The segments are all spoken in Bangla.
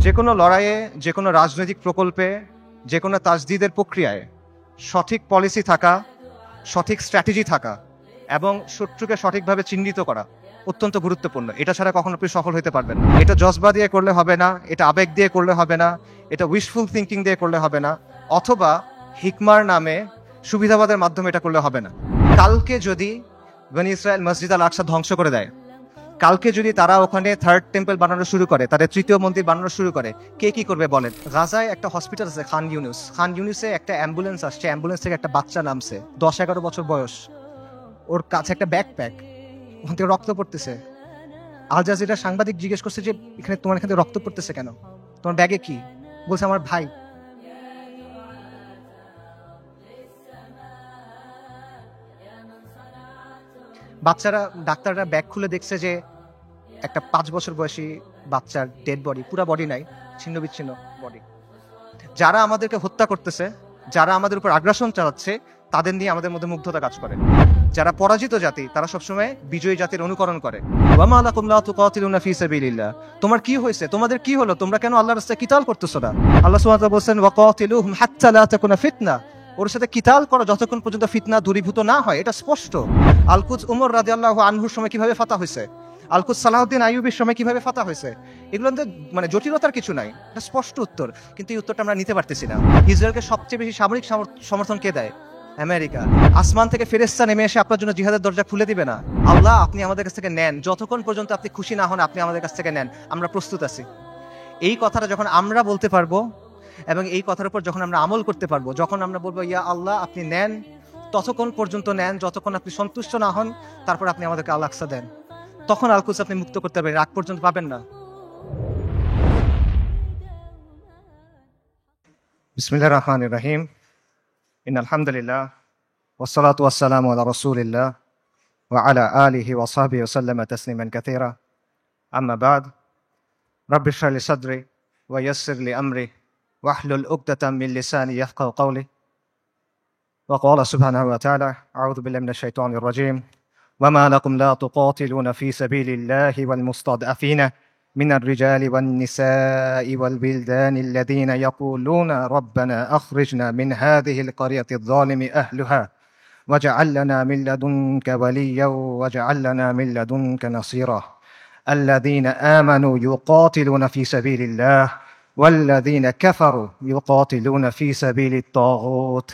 যে কোনো লড়াইয়ে, যে কোনো রাজনৈতিক প্রকল্পে, যে কোনো তাজদিদের প্রক্রিয়ায় সঠিক পলিসি থাকা, সঠিক স্ট্র্যাটেজি থাকা এবং শত্রুকে সঠিকভাবে চিহ্নিত করা অত্যন্ত গুরুত্বপূর্ণ। এটা ছাড়া কখনো আপনি সফল হতে পারবেন না। এটা জজবা দিয়ে করলে হবে না, এটা আবেগ দিয়ে করলে হবে না, এটা উইশফুল থিঙ্কিং দিয়ে করলে হবে না, অথবা হিকমার নামে সুবিধাবাদের মাধ্যমে এটা করলে হবে না। কালকে যদি বনি ইসরায়েল মসজিদ আল আকসা ধ্বংস করে দেয়, কালকে যদি তারা ওখানে থার্ড টেম্পল বানানো শুরু করে, তাদের তৃতীয় মন্দির বানানো শুরু করে, কে কি করবে বলেন? গাজায় একটা হসপিটাল আছে খান ইউনুসে একটা অ্যাম্বুলেন্স আসছে, অ্যাম্বুলেন্স থেকে একটা বাচ্চা নামছে, 10-11 বছর বয়স, ওর কাছে একটা ব্যাকপ্যাক, ওখান থেকে রক্ত পড়তেছে। আল জাজিরা সাংবাদিক জিজ্ঞেস করছে যে এখানে তোমার এখান থেকে রক্ত পড়তেছে কেন, তোমার ব্যাগে কি? বলছে আমার ভাই। বাচ্চারা, ডাক্তাররা ব্যাগ খুলে দেখছে যে একটা 5 বছর বয়সী বাচ্চার ডেড বডি, পুরা বডি নাই, ছিন্ন বিচ্ছিন্ন বডি। যারা আমাদেরকে হত্যা করতেছে, যারা আমাদের উপর আগ্রাসন চালাচ্ছে, তাদের নিয়ে আমাদের মধ্যে মুগ্ধতা কাজ করে। যারা পরাজিত জাতি, তারা সবসময় বিজয়ী জাতির অনুকরণ করে। ওয়ামা লাকুম লা তুকাতিলুনা ফি সাবিলিল্লাহ, তোমার কি হয়েছে, তোমাদের কি হলো, তোমরা কেন আল্লাহর রাস্তায় কিতাল করতেছো না? আল্লাহ সুবহানাহু ওয়া তাআলা বলেন ওয়াকাতিলুহুম হাত্তা লা তাকুনা ফিতনা, ওর সাথে কিতাল করো যতক্ষণ পর্যন্ত ফিতনা দূরীভূত না হয়। এটা স্পষ্ট। আল-কুদস উমর রাদিয়াল্লাহু আনহুর সময় কিভাবে ফাতা হয়েছে, আল-কুদস সালাহউদ্দিন আইয়ুবীর সময় কিভাবে ফাতা হয়েছে, এগুলো মানে জটিলতার কিছু নাই, এটা স্পষ্ট উত্তর। কিন্তু এই উত্তরটা আমরা নিতে পারতেছি না। ইসরায়েলকে সবচেয়ে বেশি সামরিক সমর্থন কে দেয়? আমেরিকা। আসমান থেকে ফেরেশতা নেমে এসে আপনার জন্য জিহাদের দরজা খুলে দিবে না? আল্লাহ, আপনি আমাদের কাছ থেকে নেন, যতক্ষণ পর্যন্ত আপনি খুশি না হন আপনি আমাদের কাছ থেকে নেন, আমরা প্রস্তুত আছি। এই কথাটা যখন আমরা বলতে পারবো এবং এই কথার উপর যখন আমরা আমল করতে পারবো, যখন আমরা বলবো ইয়া আল্লাহ আপনি নেন, ততক্ষণ পর্যন্ত নেন যতক্ষণ আপনি সন্তুষ্ট না হন, তারপর আপনি আমাদেরকে আল আকসা দেন, তখন আল-কুদস আপনি মুক্ত করতে পারবেন, আগ পর্যন্ত পাবেন না। বিসমিল্লাহির রহমানির রহিম। ইন্নাল হামদুলিল্লাহ ওয়াসসালাতু ওয়াসসালামু আলা রাসূলিল্লাহ ওয়া আলা আলিহি ওয়া সাহবিহি ওয়া সাল্লামা তাসলিমান কাসীরা। আম্মা বাদ। রাব্বি ইশরাহ লি সাদরি ওয়া ইয়াসসির লি আমরি ওয়াহলুল উকদাতাম মিন লিসানি ইয়াফকাহু কওলি। ওয়া ক্বালা সুবহানাহু ওয়া তাআলা আউযু বিল্লাহি মিনাশ শাইতানির রাজীম। وما لكم لا تقاتلون في سبيل الله والمستضعفين من الرجال والنساء والبلدان الذين يقولون ربنا أخرجنا من هذه القرية الظالم أهلها واجعل لنا من لدنك وليا واجعل لنا من لدنك نصيرا الذين آمنوا يقاتلون في سبيل الله والذين كفروا يقاتلون في سبيل الطاغوت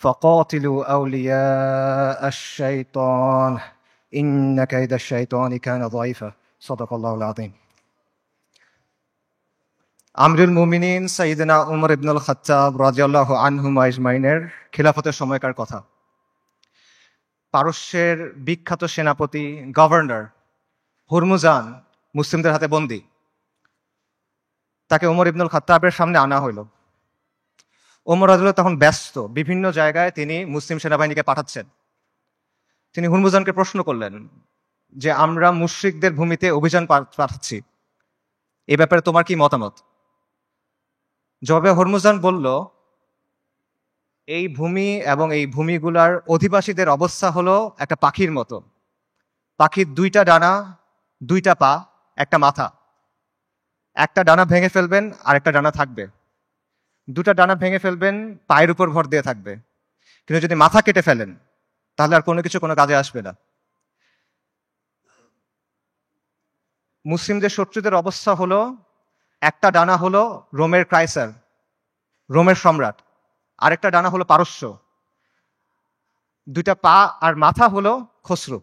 فقاتلوا أولياء الشيطان إن كيد الشيطان كان ضعيفا صدق الله العظيم. আমরুল মুমিনিন সাইয়েদনা উমর ইবনুল খাত্তাব রাদিয়াল্লাহু আনহুম আজমাইনের খিলাফতের সময়কার কথা। পারস্যের বিখ্যাত সেনাপতি গভর্নর হুরমুজান মুসলিমদের হাতে বন্দী। তাকে উমর ইবনুল খাত্তাবের সামনে আনা হইল। ওমর রাদিয়াল্লাহু তখন ব্যস্ত, বিভিন্ন জায়গায় তিনি মুসলিম সেনাবাহিনীকে পাঠাচ্ছেন। তিনি হুরমুজানকে প্রশ্ন করলেন যে আমরা মুশরিকদের ভূমিতে অভিযান পাঠাচ্ছি, এই ব্যাপারে তোমার কি মতামত? জবাবে হুরমুজান বলল, এই ভূমি এবং এই ভূমিগুলার অধিবাসীদের অবস্থা হলো একটা পাখির মতো। পাখির 2টা ডানা, 2টা পা, একটা মাথা। একটা ডানা ভেঙে ফেলবেন আর একটা ডানা থাকবে। 2টা ডানা ভেঙে ফেলবেন, পায়ের উপর ভর দিয়ে থাকবে। কিন্তু যদি মাথা কেটে ফেলেন তাহলে আর কোনো কিছু কোনো কাজে আসবে না। মুসলিমদের শত্রুদের অবস্থা হলো, একটা ডানা হলো রোমের কায়সার, রোমের সম্রাট, আরেকটা ডানা হলো পারস্য, 2টা পা আর মাথা হলো খসরু।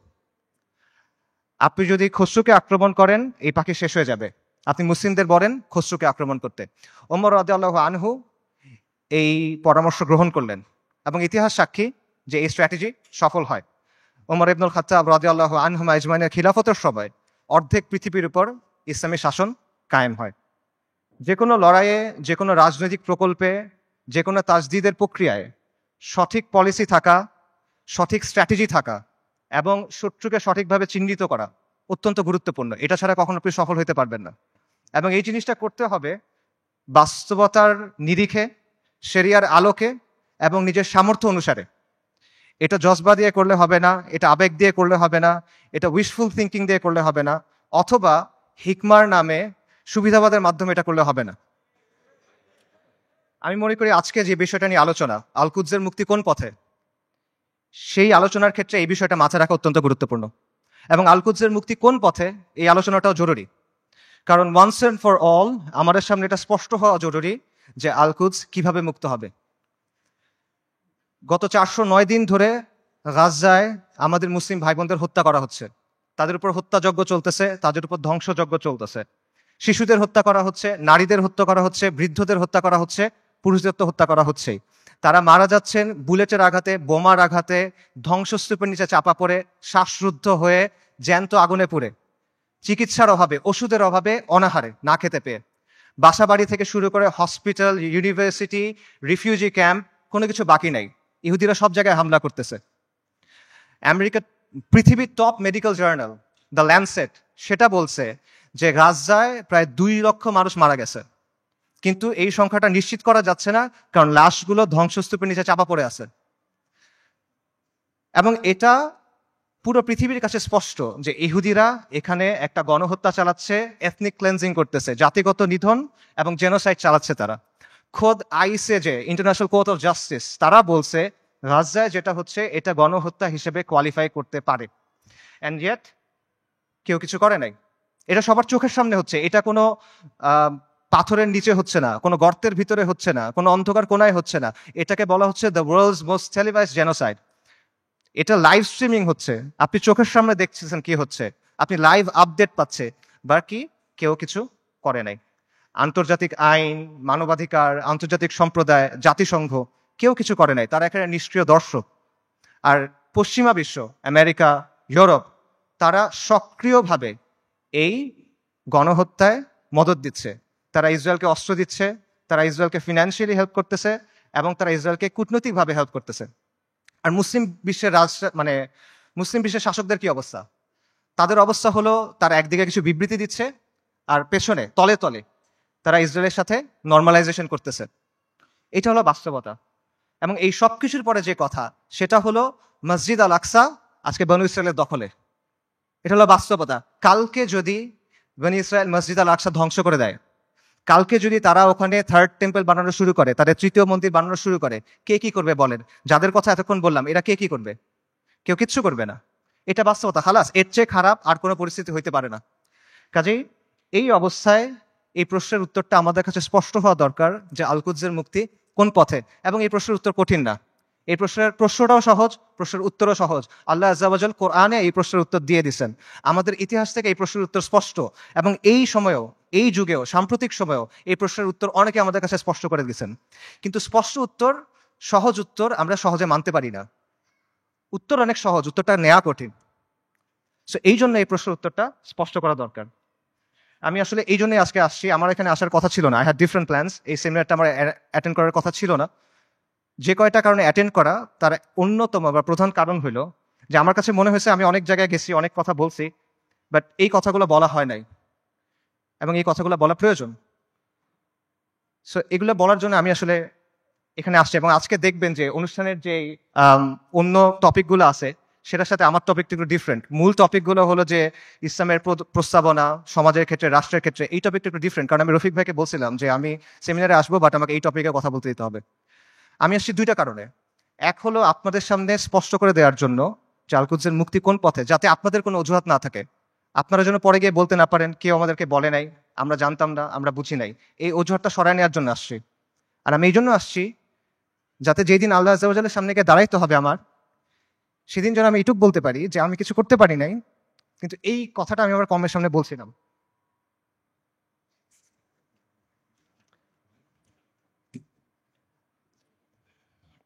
আপনি যদি খসরুকে আক্রমণ করেন এই পাখি শেষ হয়ে যাবে, আপনি মুসলিমদের বলেন খসরুকে আক্রমণ করতে। ওমর রাদিয়াল্লাহু আনহু এই পরামর্শ গ্রহণ করলেন এবং ইতিহাস সাক্ষী যে এই স্ট্র্যাটেজি সফল হয়। ওমর ইবনুল খাত্তাব রাদিয়াল্লাহু আনহু আজমাইনের খিলাফতের সময় অর্ধেক পৃথিবীর উপর ইসলামী শাসন কায়েম হয়। যে কোনো লড়াইয়ে, যে কোনো রাজনৈতিক প্রকল্পে, যে কোনো তাজদিদের প্রক্রিয়ায় সঠিক পলিসি থাকা, সঠিক স্ট্র্যাটেজি থাকা এবং শত্রুকে সঠিকভাবে চিহ্নিত করা অত্যন্ত গুরুত্বপূর্ণ। এটা ছাড়া কখনো আপনি সফল হতে পারবেন না। এবং এই জিনিসটা করতে হবে বাস্তবতার নিরিখে, শরিয়ার আলোকে এবং নিজের সামর্থ্য অনুসারে। এটা জজবা দিয়ে করলে হবে না, এটা আবেগ দিয়ে করলে হবে না, এটা উইশফুল থিঙ্কিং দিয়ে করলে হবে না, অথবা হিকমার নামে সুবিধাবাদের মাধ্যমে এটা করলে হবে না। আমি মনে করি আজকে যে বিষয়টা নিয়ে আলোচনা, আল কুদসের মুক্তি কোন পথে, সেই আলোচনার ক্ষেত্রে এই বিষয়টা মাথায় রাখা অত্যন্ত গুরুত্বপূর্ণ। এবং আল কুদসের মুক্তি কোন পথে এই আলোচনাটাও জরুরি, কারণ ওয়ান্স এন্ড ফর অল আমাদের সামনে এটা স্পষ্ট হওয়া জরুরি যে আল কুদস কিভাবে মুক্ত হবে। গত 409 দিন ধরে গাজায় আমাদের মুসলিম ভাই বোনদের হত্যা করা হচ্ছে, তাদের উপর হত্যাযজ্ঞ চলতেছে, তাদের উপর ধ্বংসযজ্ঞ চলতেছে। শিশুদের হত্যা করা হচ্ছে, নারীদের হত্যা করা হচ্ছে, বৃদ্ধদের হত্যা করা হচ্ছে, পুরুষদের তো হত্যা করা হচ্ছেই। তারা মারা যাচ্ছেন বুলেটের আঘাতে, বোমার আঘাতে, ধ্বংসস্তূপের নিচে চাপা পড়ে, শ্বাসরুদ্ধ হয়ে, জ্যান্ত আগুনে পুড়ে, চিকিৎসার অভাবে, ওষুধের অভাবে, অনাহারে, না খেতে পেয়ে। বাসাবাড়ি থেকে শুরু করে হসপিটাল, ইউনিভার্সিটি, রিফিউজি ক্যাম্প, কোনো কিছু বাকি নাই। ইহুদিরা সব জায়গায় হামলা করতেছে। পৃথিবীর top medical journal the Landsat সেটা বলছে যে গাজায় প্রায় 2 লক্ষ মানুষ মারা গেছে, কিন্তু এই সংখ্যাটা নিশ্চিত করা যাচ্ছে না, কারণ লাশগুলো ধ্বংসস্তূপের নিচে চাপা পড়ে আছে। এবং এটা পুরো পৃথিবীর কাছে স্পষ্ট যে ইহুদিরা এখানে একটা গণহত্যা চালাচ্ছে, এথনিক ক্লেন্সিং করতেছে, জাতিগত নিধন এবং জেনোসাইড চালাচ্ছে তারা। খোদ ICJ, international court of justice, তারা বলছে গাজায় যেটা হচ্ছে এটা গণহত্যা হিসেবে কোয়ালিফাই করতে পারে। অ্যান্ড ইয়েট কেউ কিছু করে নাই। এটা সবার চোখের সামনে হচ্ছে, এটা কোনো পাথরের নিচে হচ্ছে না, কোনো গর্তের ভিতরে হচ্ছে না, কোনো অন্ধকার কোনায় হচ্ছে না। এটাকে বলা হচ্ছে the world's most televised genocide. এটা লাইভ স্ট্রিমিং হচ্ছে, আপনি চোখের সামনে দেখছেন কি হচ্ছে, আপনি লাইভ আপডেট পাচ্ছে, বা কি কেউ কিছু করে নাই। আন্তর্জাতিক আইন, মানবাধিকার, আন্তর্জাতিক সম্প্রদায়, জাতিসংঘ কেউ কিছু করে নাই, তারা এখানে নিষ্ক্রিয় দর্শক। আর পশ্চিমা বিশ্ব, আমেরিকা, ইউরোপ, তারা সক্রিয়ভাবে এই গণহত্যায় মদত দিচ্ছে। তারা ইসরায়েলকে অস্ত্র দিচ্ছে, তারা ইসরায়েলকে ফিনান্সিয়ালি হেল্প করতেছে, এবং তারা ইসরায়েলকে কূটনৈতিকভাবে হেল্প করতেছে। আর মুসলিম বিশ্বের মুসলিম বিশ্বের শাসকদের কি অবস্থা? তাদের অবস্থা হলো তারা একদিকে কিছু বিবৃতি দিচ্ছে, আর পেছনে তলে তলে তারা ইসরায়েলের সাথে নর্মালাইজেশন করতেছে। এটা হলো বাস্তবতা। এবং এই সব কিছুর পরে যে কথা, সেটা হলো মসজিদ আল আকসা আজকে বনু ইসরায়েলের দখলে। এটা হলো বাস্তবতা। কালকে যদি বনু ইসরায়েল মসজিদ আল আকসা ধ্বংস করে দেয়, কালকে যদি তারা ওখানে থার্ড টেম্পল বানানো শুরু করে, তাদের তৃতীয় মন্দির বানানো শুরু করে, কে কি করবে বলেন? যাদের কথা এতক্ষণ বললাম, এরা কে কি করবে? কেউ কিচ্ছু করবে না। এটা বাস্তবতা। খালাস, এর চেয়ে খারাপ আর কোনো পরিস্থিতি হইতে পারে না। কাজেই এই অবস্থায় এই প্রশ্নের উত্তরটা আমাদের কাছে স্পষ্ট হওয়া দরকার যে আল কুদসের মুক্তি কোন পথে। এবং এই প্রশ্নের উত্তর কঠিন না, এই প্রশ্নটাও সহজ, প্রশ্নের উত্তরও সহজ। আল্লাহ আজ্জা ওয়া জাল কোরআনে এই প্রশ্নের উত্তর দিয়ে দিচ্ছেন। আমাদের ইতিহাস থেকে এই প্রশ্নের উত্তর স্পষ্ট, এবং এই সময়েও, এই যুগেও, সাম্প্রতিক সময়েও এই প্রশ্নের উত্তর অনেকে আমাদের কাছে স্পষ্ট করে দিচ্ছেন। কিন্তু স্পষ্ট উত্তর, সহজ উত্তর আমরা সহজে মানতে পারি না। উত্তর অনেক সহজ, উত্তরটা নেওয়া কঠিন। সো এই জন্য এই প্রশ্নের উত্তরটা স্পষ্ট করা দরকার। আমি আসলে এই জন্যই আজকে আসছি। আমার এখানে আসার কথা ছিল না, আই হ্যাড ডিফারেন্ট প্ল্যান্স। এই সেমিনারটা আমার অ্যাটেন্ড করার কথা ছিল না। যে কয়টা কারণে অ্যাটেন্ড করা, তার অন্যতম বা প্রধান কারণ হলো যে আমার কাছে মনে হয়েছে আমি অনেক জায়গায় গেছি, অনেক কথা বলছি, বাট এই কথাগুলো বলা হয় নাই, এবং এই কথাগুলো বলা প্রয়োজন। সো এগুলো বলার জন্য আমি আসলে এখানে আসছি। এবং আজকে দেখবেন যে অনুষ্ঠানের যে অন্য টপিকগুলো আছে, সেটার সাথে আমার টপিকটা একটু ডিফারেন্ট। মূল টপিকগুলো হলো যে ইসলামের প্রস্তাবনা, সমাজের ক্ষেত্রে, রাষ্ট্রের ক্ষেত্রে। এই টপিকটা একটু ডিফারেন্ট, কারণ আমি রফিক ভাইকে বলছিলাম যে আমি সেমিনারে আসবো, বাট আমাকে এই টপিকে কথা বলতে দিতে হবে। আমি আসছি দুইটা কারণে। এক হলো আপনাদের সামনে স্পষ্ট করে দেওয়ার জন্য যে আল কুদসের মুক্তি কোন পথে, যাতে আপনাদের কোনো অজুহাত না থাকে, আপনারা যেন পরে গিয়ে বলতে না পারেন কেউ আমাদেরকে বলে নাই, আমরা জানতাম না, আমরা বুঝি নাই। এই অজুহাতটা সরায় নেওয়ার জন্য আসছি। আর আমি এই জন্য আসছি যাতে যেই দিন আল্লাহ আজ্জা ওয়া জালের সামনে গিয়ে দাঁড়াইতে হবে আমার, সেদিন যেন আমি এটুক বলতে পারি যে আমি কিছু করতে পারি নাই, কিন্তু এই কথাটা আমি আমার কমের সামনে বলছিলাম।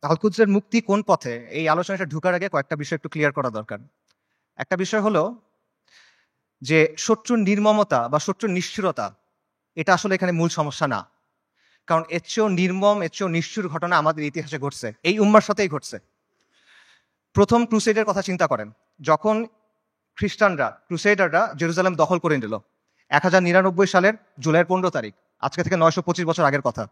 আল কুদসের মুক্তি কোন পথে, এই আলোচনাটা ঢুকার আগে কয়েকটা বিষয় একটু ক্লিয়ার করা দরকার। একটা বিষয় হলো যে শত্রুর নির্মমতা বা শত্রুর নিষ্ঠুরতা, এটা আসলে এখানে মূল সমস্যা না। কারণ এর চেয়েও নির্মম, এর চেয়েও নিষ্ঠুর ঘটনা আমাদের ইতিহাসে ঘটছে, এই উম্মার সাথেই ঘটছে। প্রথম ক্রুসেডের কথা চিন্তা করেন, যখন ক্রুসেডাররা জেরুজালেম দখল করে নিল 1099 সালের জুলাইয়ের 15 তারিখ, আজকে থেকে 925 বছর আগের কথা।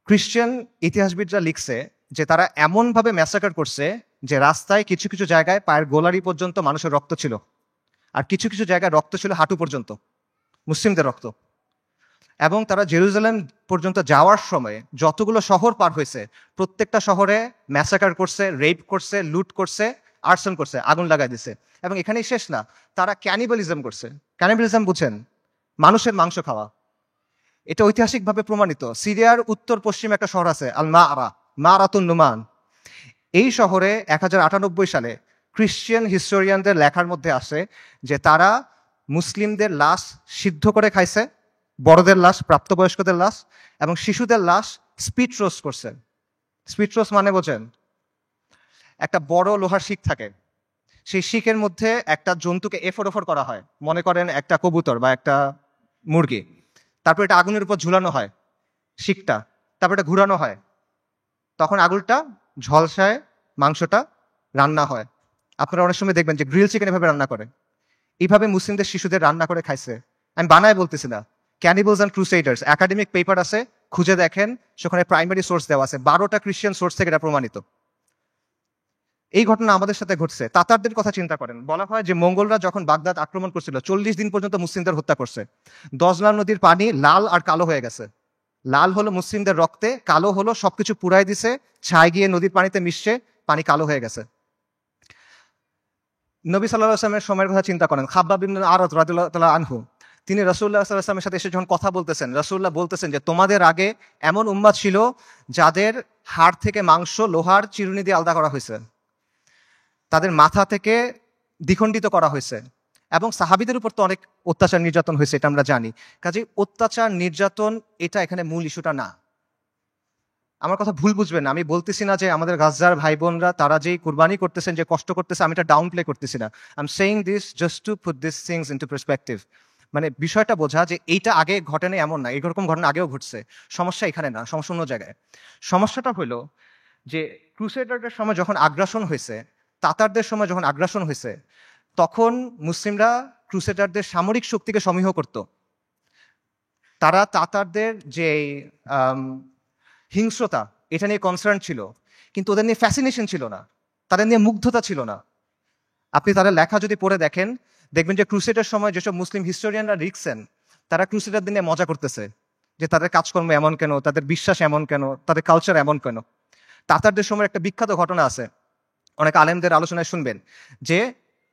খ্রিস্টান ইতিহাসবিদরা লিখছে যে তারা এমনভাবে ম্যাসাকার করছে যে রাস্তায় কিছু কিছু জায়গায় পায়ের গোলারি পর্যন্ত মানুষের রক্ত ছিল, আর কিছু কিছু জায়গায় রক্ত ছিল হাঁটু পর্যন্ত, মুসলিমদের রক্ত। এবং তারা জেরুজালেম পর্যন্ত যাওয়ার সময় যতগুলো শহর পার হয়েছে প্রত্যেকটা শহরে ম্যাসাকার করছে, রেপ করছে, লুট করছে, আর্সন করছে, আগুন লাগাই দিছে। এবং এখানেই শেষ না, তারা ক্যানিবালিজম করছে। ক্যানিবালিজম বুঝেন? মানুষের মাংস খাওয়া। এটা ঐতিহাসিকভাবে প্রমাণিত। সিরিয়ার উত্তর পশ্চিমে একটা শহর আছে আল মারাতুন নুমান। এই শহরে 1098 সালে খ্রিস্টান হিস্টোরিয়ানদের লেখার মধ্যে আসে যে তারা মুসলিমদের লাশ সিদ্ধ করে খাইছে, বড়দের লাশ, প্রাপ্তবয়স্কদের লাশ, এবং শিশুদের লাশ স্পিড রোস্ট করছে। স্পিড রোস্ট মানে বোঝেন? একটা বড় লোহার শিক থাকে, সেই শিকের মধ্যে একটা জন্তুকে এফর ওফর করা হয়, মনে করেন একটা কবুতর বা একটা মুরগি। তারপর এটা আগুনের উপর ঝুলানো হয় শিকটা, তারপর এটা ঘুরানো হয়, তখন আগুনটা ঝলসায় মাংসটা রান্না হয়। আপনারা অনেক সময় দেখবেন যে গ্রিল চিকেন এভাবে রান্না করে। এইভাবে মুসলিমদের শিশুদের রান্না করে খাইছে। আমি বানায় বলতেছি না। ক্যানিবলস অ্যান্ড ক্রুসেডার্স একাডেমিক পেপার আছে, খুঁজে দেখেন, সেখানে প্রাইমারি সোর্স দেওয়া আছে, 12টা খ্রিস্টান সোর্স থেকে এটা প্রমাণিত। এই ঘটনা আমাদের সাথে ঘটছে। তাতারদের কথা চিন্তা করেন, বলা হয় যে মঙ্গলরা যখন বাগদাদ আক্রমণ করছিল 40 দিন পর্যন্ত মুসলিমদের হত্যা করছে। দজলা নদীর পানি লাল আর কালো হয়ে গেছে। লাল হলো মুসলিমদের রক্তে, কালো হলো সবকিছু পুরাই দিছে, ছাই গিয়ে নদীর পানিতে মিশছে, পানি কালো হয়ে গেছে। নবী সাল্লাল্লাহু আলাইহি ওয়াসাল্লামের সময়ের কথা চিন্তা করেন। খাব্বাব ইবনে আরাদ রাদিয়াল্লাহু তাআলা আনহু, তিনি রাসূলুল্লাহ সাল্লাল্লাহু আলাইহি ওয়াসাল্লামের সাথে এসে যখন কথা বলতেছেন, রাসূলুল্লাহ বলতেছেন যে তোমাদের আগে এমন উম্মাত ছিল যাদের হাড় থেকে মাংস লোহার চিরুনি দিয়ে আলাদা করা হয়েছে, তাদের মাথা থেকে দ্বিখণ্ডিত করা হয়েছে, এবং সাহাবীদের উপর তো অনেক অত্যাচার নির্যাতন হয়েছে, এটা আমরা জানি। কাজে অত্যাচার নির্যাতন এটা এখানে মূল ইস্যুটা না। আমার কথা ভুল বুঝবেন না, আমি বলতেছি না যে আমাদের গাজ্জার ভাই বোনরা তারা যেই কুরবানি করতেছেন, যে কষ্ট করতেছে, আমি এটা ডাউন প্লে করতেছি না। I am saying this just to put this things into perspective. মানে বিষয়টা বোঝা যে এইটা আগে ঘটেনি এমন না, এরকম ঘটনা আগেও ঘটছে। সমস্যা এখানে না, সমস্যা অন্য জায়গায়। সমস্যাটা হলো যে ক্রুসেডারদের সময় যখন আগ্রাসন হয়েছে, তাতারদের সময় যখন আগ্রাসন হয়েছে, তখন মুসলিমরা ক্রুসেডারদের সামরিক শক্তিকে সমীহ করত। তারা তাতারদের যে হিংস্রতা, এটা নিয়ে কনসার্ন ছিল, কিন্তু ওদের নিয়ে ফ্যাসিনেশন ছিল না, তাদের নিয়ে মুগ্ধতা ছিল না। আপনি তাদের লেখা যদি পড়ে দেখেন, দেখবেন যে ক্রুসেডের সময় যেসব মুসলিম হিস্টোরিয়ানরা লিখছেন, তারা ক্রুসেডারদের নিয়ে মজা করতেছে যে তাদের কাজকর্ম এমন কেন, তাদের বিশ্বাস এমন কেন, তাদের কালচার এমন কেন। তাতারদের সময় একটা বিখ্যাত ঘটনা আছে, অনেক আলেমদের আলোচনায় শুনবেন, যে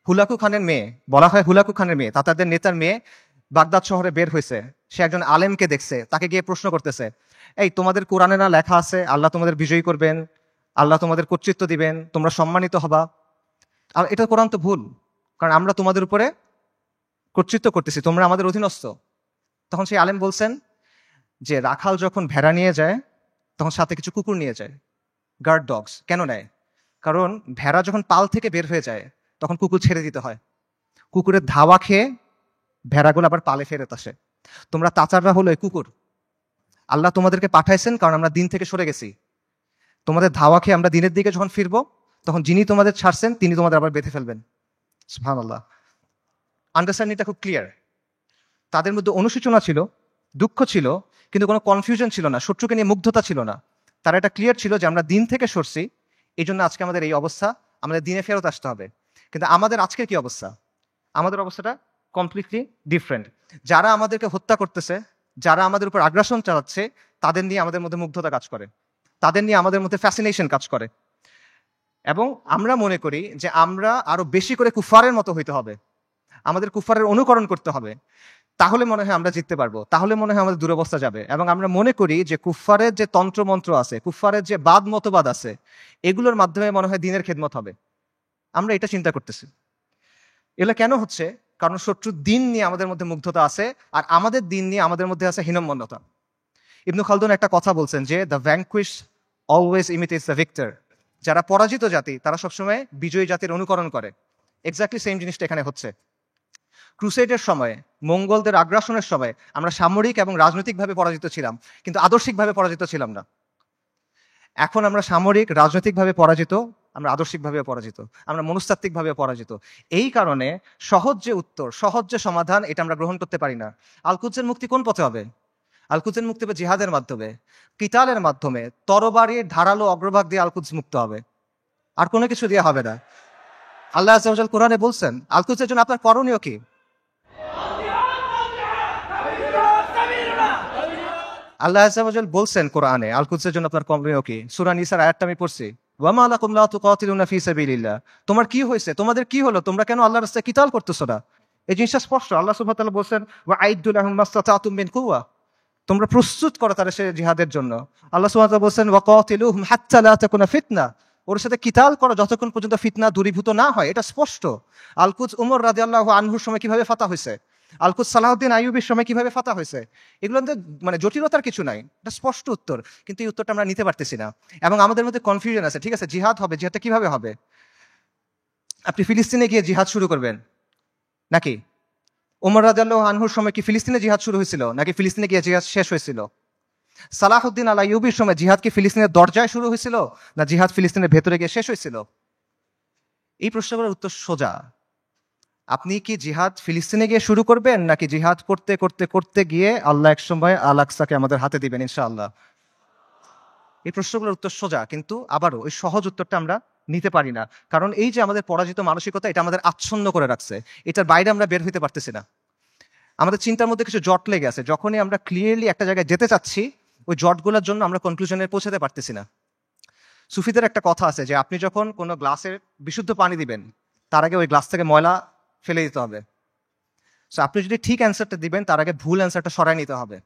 হুলাকু খানের মেয়ে, বলা হয় হুলাকু খানের মেয়ে, তাতারদের নেতার মেয়ে বাগদাদ শহরে বের হয়েছে। সে একজন আলেমকে দেখছে, তাকে গিয়ে প্রশ্ন করতেছে, এই তোমাদের কোরআনে না লেখা আছে আল্লাহ তোমাদের বিজয়ী করবেন, আল্লাহ তোমাদের কর্তৃত্ব দিবেন, তোমরা সম্মানিত হবা? আর এটা কোরআন তো ভুল, কারণ আমরা তোমাদের উপরে কর্তৃত্ব করতেছি, তোমরা আমাদের অধীনস্থ। তখন সেই আলেম বলছেন যে রাখাল যখন ভেড়া নিয়ে যায় তখন সাথে কিছু কুকুর নিয়ে যায়, গার্ড ডগস। কেন নেয়? কারণ ভেড়া যখন পাল থেকে বের হয়ে যায় তখন কুকুর ছেড়ে দিতে হয়, কুকুরের ধাওয়া খেয়ে ভেড়াগুলো আবার পালে ফেরত আসে। তোমরা তাচাররা হলো এই কুকুর। আল্লাহ তোমাদেরকে পাঠাইছেন কারণ আমরা দিন থেকে সরে গেছি। তোমাদের ধাওয়া খেয়ে আমরা দিনের দিকে যখন ফিরবো, তখন যিনি তোমাদের ছাড়ছেন তিনি তোমাদের আবার বেঁধে ফেলবেন। সুবহানাল্লাহ। আন্ডারস্ট্যান্ডিংটা খুব ক্লিয়ার। তাদের মধ্যে অনুশোচনা ছিল, দুঃখ ছিল, কিন্তু কোনো কনফিউশন ছিল না, শত্রুকে নিয়ে মুগ্ধতা ছিল না। তারা এটা ক্লিয়ার ছিল যে আমরা দিন থেকে সরছি, এই জন্য আজকে আমাদের এই অবস্থা, আমাদের দিনে ফেরত আসতে হবে। কিন্তু আমাদের আজকের কি অবস্থা? আমাদের অবস্থাটা কমপ্লিটলি ডিফারেন্ট। যারা আমাদেরকে হত্যা করতেছে, যারা আমাদের উপর আগ্রাসন চালাচ্ছে, তাদের নিয়ে আমাদের মধ্যে মুগ্ধতা কাজ করে, তাদের নিয়ে আমাদের মধ্যে ফ্যাসিনেশন কাজ করে, এবং আমরা মনে করি যে আমরা আরো বেশি করে কুফারের মতো হইতে হবে, আমাদের কুফারের অনুকরণ করতে হবে, তাহলে মনে হয় আমরা জিততে পারবো, তাহলে মনে হয় আমাদের দুরবস্থা যাবে। এবং আমরা মনে করি যে কুফারের যে তন্ত্রমন্ত্র আছে, কুফারের যে বাদ মতবাদ আছে, এগুলোর মাধ্যমে মনে হয় দিনের খেদমত হবে। আমরা এটা চিন্তা করতেছি। এগুলো কেন হচ্ছে? কারণ শত্রুর দিন নিয়ে আমাদের মধ্যে মুগ্ধতা আছে, আর আমাদের দিন নিয়ে আমাদের মধ্যে আছে হীনম্মন্যতা। ইবনু খালদুন একটা কথা বলছেন যে the vanquish always imitates the victor. যারা পরাজিত জাতি তারা সবসময় বিজয়ী জাতির অনুকরণ করে। এক্স্যাক্টলি সেম জিনিসটা এখানে হচ্ছে। ক্রুসেডের সময়, মঙ্গলদের আগ্রাসনের সময় আমরা সামরিক এবং রাজনৈতিকভাবে পরাজিত ছিলাম, কিন্তু আদর্শিকভাবে পরাজিত ছিলাম না। এখন আমরা সামরিক, রাজনৈতিকভাবে পরাজিত, আমরা আদর্শিকভাবে পরাজিত, আমরা মনস্তাত্ত্বিকভাবে পরাজিত। এই কারণে সহজ যে উত্তর, সহজ যে সমাধান, এটা আমরা গ্রহণ করতে পারি না। আল-কুদসের মুক্তি কোন পথে হবে? আল-কুদসের মুক্তি হবে জিহাদের মাধ্যমে, কিতালের মাধ্যমে, তরবারির ধারালো অগ্রভাগ দিয়ে আল-কুদস মুক্ত হবে, আর কোনো কিছু দিয়ে হবে না। আল্লাহ আযজা ওয়া জাল কোরআনে বলছেন আল-কুদসের জন্য আপনার করণীয় কি? আল্লাহ আযজা ওয়া জাল বলছেন কোরআনে, আল কুদসের জন্য আপনার কমপ্লেন কি? সূরা নিসার আয়াতটা আমি পড়ছি, ওয়া মা লাকুম লা তুকাতিলুনা ফি সাবিলিল্লাহ। তোমার কি হয়েছে, তোমাদের কি হলো, তোমরা কেন আল্লাহর রাস্তায় কিতাল করতেছো না? এই জিনিসটা স্পষ্ট। আল্লাহ সুবহানাহু ওয়া তাআলা বলছেন, ওয়া আইদ্দু লাহুম মাসতাতাতুম মিন কুওয়া, তোমরা প্রস্তুত করো তাদের সে জিহাদের জন্য। আল্লাহ সুবহানাহু ওয়া তাআলা বলছেন, ওয়া কাতিলুহুম হাত্তা লা তাকুনা ফিতনা, ওর সাথে কিতাল করো যতক্ষণ পর্যন্ত ফিতনা দূরীভূত না হয়। এটা স্পষ্ট। আল কুদস উমর রাদিয়াল্লাহু আনহুর সময় কিভাবে ফাতা হয়েছে, আল কুদস সালাহউদ্দিন আইয়ুবীর সময় কিভাবে ফাতা হয়েছে, এগুলো মানে জটিলতার কিছু নাই, এটা স্পষ্ট উত্তর। কিন্তু এই উত্তরটা আমরা নিতে পারতেছি না, এবং আমাদের মধ্যে কনফিউশন আছে। ঠিক আছে, জিহাদ হবে, জিহাদটা কিভাবে হবে? আপনি ফিলিস্তিনে গিয়ে জিহাদ শুরু করবেন নাকি? ওমর রাদিয়াল্লাহু আনহুর সময় কি ফিলিস্তিনে জিহাদ শুরু হয়েছিল, নাকি ফিলিস্তিনে গিয়ে জিহাদ শেষ হয়েছিল? সালাহউদ্দিন আল আইয়ুবীর সময় জিহাদ কি ফিলিস্তিনের দরজায় শুরু হয়েছিল, না জিহাদ ফিলিস্তিনের ভেতরে গিয়ে শেষ হয়েছিল? এই প্রশ্নগুলোর উত্তর সোজা। আপনি কি জিহাদ ফিলিস্তিনে গিয়ে শুরু করবেন, নাকি জিহাদ করতে করতে করতে গিয়ে আল্লাহ এক সময় আল আকসাকে আমাদের হাতে দিবেন ইনশাআল্লাহ? এই প্রশ্নগুলোর উত্তর সোজা, কিন্তু আবারও ওই সহজ উত্তরটা আমরা নিতে পারি না। কারণ এই যে আমাদের পরাজিত মানসিকতা, এটা আমাদের আচ্ছন্ন করে রাখছে। এটার বাইরে আমরা বের হইতে পারতেছি না। আমাদের চিন্তার মধ্যে কিছু জট লেগে আছে। যখনই আমরা ক্লিয়ারলি একটা জায়গায় যেতে চাচ্ছি, ওই জটগুলোর জন্য আমরা কনক্লুশনে পৌঁছাতে পারতেছি না। সুফিদের একটা কথা আছে যে আপনি যখন কোনো গ্লাসের বিশুদ্ধ পানি দিবেন, তার আগে ওই গ্লাস থেকে ময়লা ফেলে দিতে হবে। সো আপনি যদি ঠিক অ্যান্সারটা দিবেন, তার আগে ভুল অ্যান্সারটা সরাই নিতে হবে।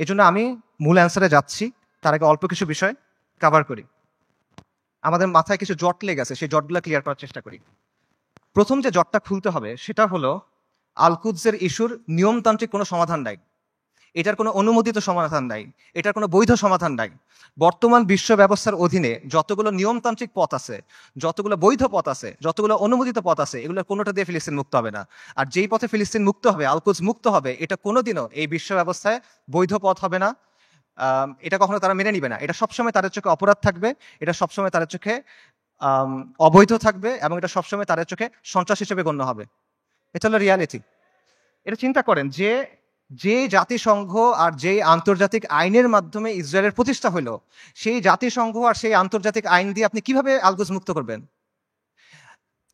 এই জন্য আমি মূল অ্যান্সারে যাচ্ছি, তার আগে অল্প কিছু বিষয় কভার করি। আমাদের মাথায় কিছু জট লেগে আছে, সেই জটগুলো ক্লিয়ার করার চেষ্টা করি। প্রথম যে জটটা খুলতে হবে সেটা হলো, আল কুদসের ইস্যুর নিয়মতান্ত্রিক কোনো সমাধান নাই, এটার কোনো অনুমোদিত সমাধান নাই, এটার কোনো বৈধ সমাধান নাই। বর্তমান বিশ্ব ব্যবস্থার অধীনে যতগুলো নিয়মতান্ত্রিক পথ আছে, যতগুলো বৈধ পথ আছে, যতগুলো অনুমোদিত পথ আছে, এগুলোর কোনোটা দিয়ে ফিলিস্তিন মুক্ত হবে না। আর যেই পথে ফিলিস্তিন মুক্ত হবে, আল কুদস মুক্ত হবে, এটা কোনোদিনও এই বিশ্ব ব্যবস্থায় বৈধ পথ হবে না। এটা কখনো তারা মেনে নিবে না। এটা সবসময় তাদের চোখে অপরাধ থাকবে, এটা সবসময় তাদের চোখে অবৈধ থাকবে, এবং এটা সবসময় তাদের চোখে সন্ত্রাস হিসেবে গণ্য হবে। এটা হলো রিয়ালিটি। এটা চিন্তা করেন যে যে জাতিসংঘ আর যে আন্তর্জাতিক আইনের মাধ্যমে ইসরায়েলের প্রতিষ্ঠা হলো, সেই জাতিসংঘ আর সেই আন্তর্জাতিক আইন দিয়ে আপনি কিভাবে আল কুদস মুক্ত করবেন?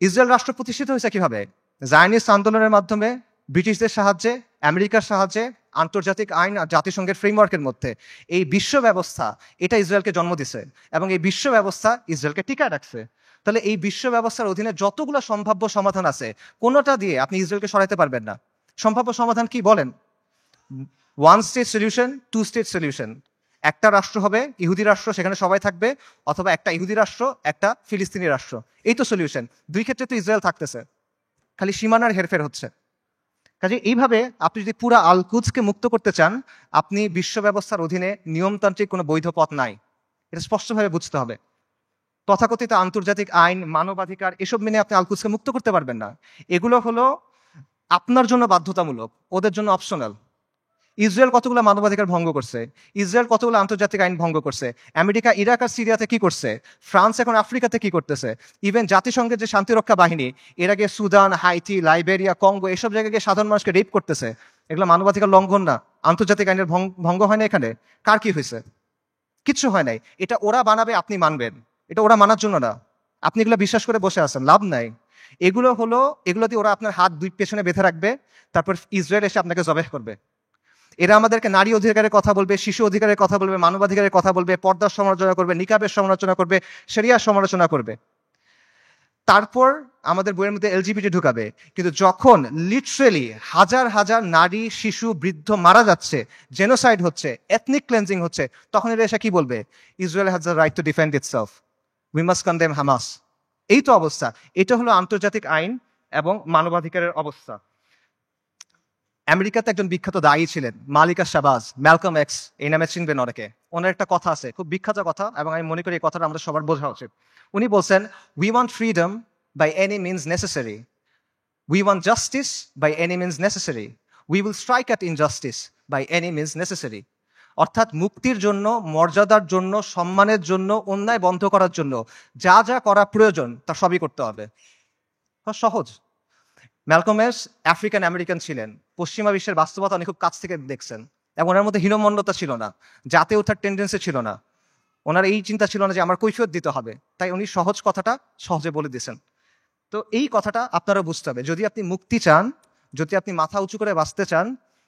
ইসরায়েল রাষ্ট্র প্রতিষ্ঠিত হয়েছে কিভাবে? জায়নিস্ট আন্দোলনের মাধ্যমে, ব্রিটিশদের সাহায্যে, আমেরিকার সাহায্যে, আন্তর্জাতিক আইন আর জাতিসংঘের ফ্রেমওয়ার্কের মধ্যে। এই বিশ্ব ব্যবস্থা, এটা ইসরায়েলকে জন্ম দিছে, এবং এই বিশ্ব ব্যবস্থা ইসরায়েলকে টিকায় রাখছে। তাহলে এই বিশ্ব ব্যবস্থার অধীনে যতগুলো সম্ভাব্য সমাধান আছে, কোনোটা দিয়ে আপনি ইসরায়েলকে সরাইতে পারবেন না। সম্ভাব্য সমাধান কি বলেন? One state solution, two state solution. একটা রাষ্ট্র হবে, ইহুদি রাষ্ট্র, সেখানে সবাই থাকবে, অথবা একটা ইহুদি রাষ্ট্র, একটা ফিলিস্তিনি রাষ্ট্র। এই তো সলিউশন। দুই ক্ষেত্রে তো ইসরায়েল থাকতেছে, খালি সীমানার হেরফের হচ্ছে। কাজে এইভাবে আপনি যদি পুরা আল কুদসকে মুক্ত করতে চান, আপনি বিশ্ব ব্যবস্থার অধীনে নিয়মতান্ত্রিক কোনো বৈধ পথ নাই, এটা স্পষ্টভাবে বুঝতে হবে। তথাকথিত আন্তর্জাতিক আইন, মানবাধিকার, এসব মেনে আপনি আল কুদসকে মুক্ত করতে পারবেন না। এগুলো হলো আপনার জন্য বাধ্যতামূলক, ওদের জন্য অপশনাল। ইসরায়েল কতগুলো মানবাধিকার ভঙ্গ করছে, ইসরায়েল কতগুলো আন্তর্জাতিক আইন ভঙ্গ করছে, আমেরিকা ইরাক আর সিরিয়াতে কি করছে, ফ্রান্স এখন আফ্রিকাতে কি করতেছে, ইভেন জাতিসংঘের যে শান্তিরক্ষা বাহিনী, এর আগে সুদান, হাইতি, লাইবেরিয়া, কঙ্গো, এসব জায়গায় গিয়ে সাধারণ মানুষকে রেপ করতেছে। এগুলো মানবাধিকার লঙ্ঘন না? আন্তর্জাতিক আইনের ভঙ্গ হয় না এখানে? কার কি হয়েছে? কিচ্ছু হয় নাই। এটা ওরা বানাবে, আপনি মানবেন? এটা ওরা মানার জন্য না। আপনি এগুলো বিশ্বাস করে বসে আছেন, লাভ নাই। এগুলো হলো, এগুলো দিয়ে ওরা আপনার হাত দুই পেছনে বেঁধে রাখবে, তারপর ইসরায়েল এসে আপনাকে জবাহ করবে। এরা আমাদেরকে নারী অধিকারের কথা বলবে, শিশু অধিকারের কথা বলবে, মানবাধিকারের কথা বলবে, পর্দার সমালোচনা করবে, নিকাবের সমালোচনা করবে, শরিয়ার সমালোচনা করবে। তারপর আমাদের বইয়ের মধ্যে এলজিবিটি ঢুকাবে। কিন্তু যখন লিটারেলি হাজার হাজার নারী, শিশু, বৃদ্ধ মারা যাচ্ছে, জেনোসাইড হচ্ছে, এথনিক ক্লেন্সিং হচ্ছে, তখন এরা এসে কি বলবে? Israel has the right to defend itself, we must condemn Hamas. এই তো অবস্থা। এটা হলো আন্তর্জাতিক আইন এবং মানবাধিকারের অবস্থা। আমেরিকাতে একজন বিখ্যাত দায়ী ছিলেন, মালিকা শাহবাজ, ম্যালকম এক্স, এই নামে চিনবেন অনেকে। ওনার একটা কথা আছে, খুব বিখ্যাত কথা, এবং আমি মনে করি এই কথাটা আমাদের সবার বোঝা উচিত। উনি বলছেন, we want freedom by any means necessary, we want justice by any means necessary, we will strike at injustice by any means necessary. অর্থাৎ মুক্তির জন্য, মর্যাদার জন্য, সম্মানের জন্য, অন্যায় বন্ধ করার জন্য যা যা করা প্রয়োজন তা সবই করতে হবে। সহজ। ম্যালকম এক্স আফ্রিকান আমেরিকান ছিলেন, পশ্চিমা বিশ্বের বাস্তবতা উনি খুব কাছ থেকে দেখছেন, এবং ওনার মধ্যে হীনমন্যতা ছিল না, জাতে ওঠার টেন্ডেন্সি ছিল না। ওনার এই চিন্তা ছিল না যে আমার কৈফিয়ত দিতে হবে, তাই উনি সহজ কথাটা সহজে বলে দিয়েছেন। তো এই কথাটা আপনারা বুঝতে হবে। যদি আপনি মুক্তি চান, যদি আপনি মাথা উঁচু করে বাঁচতে চান,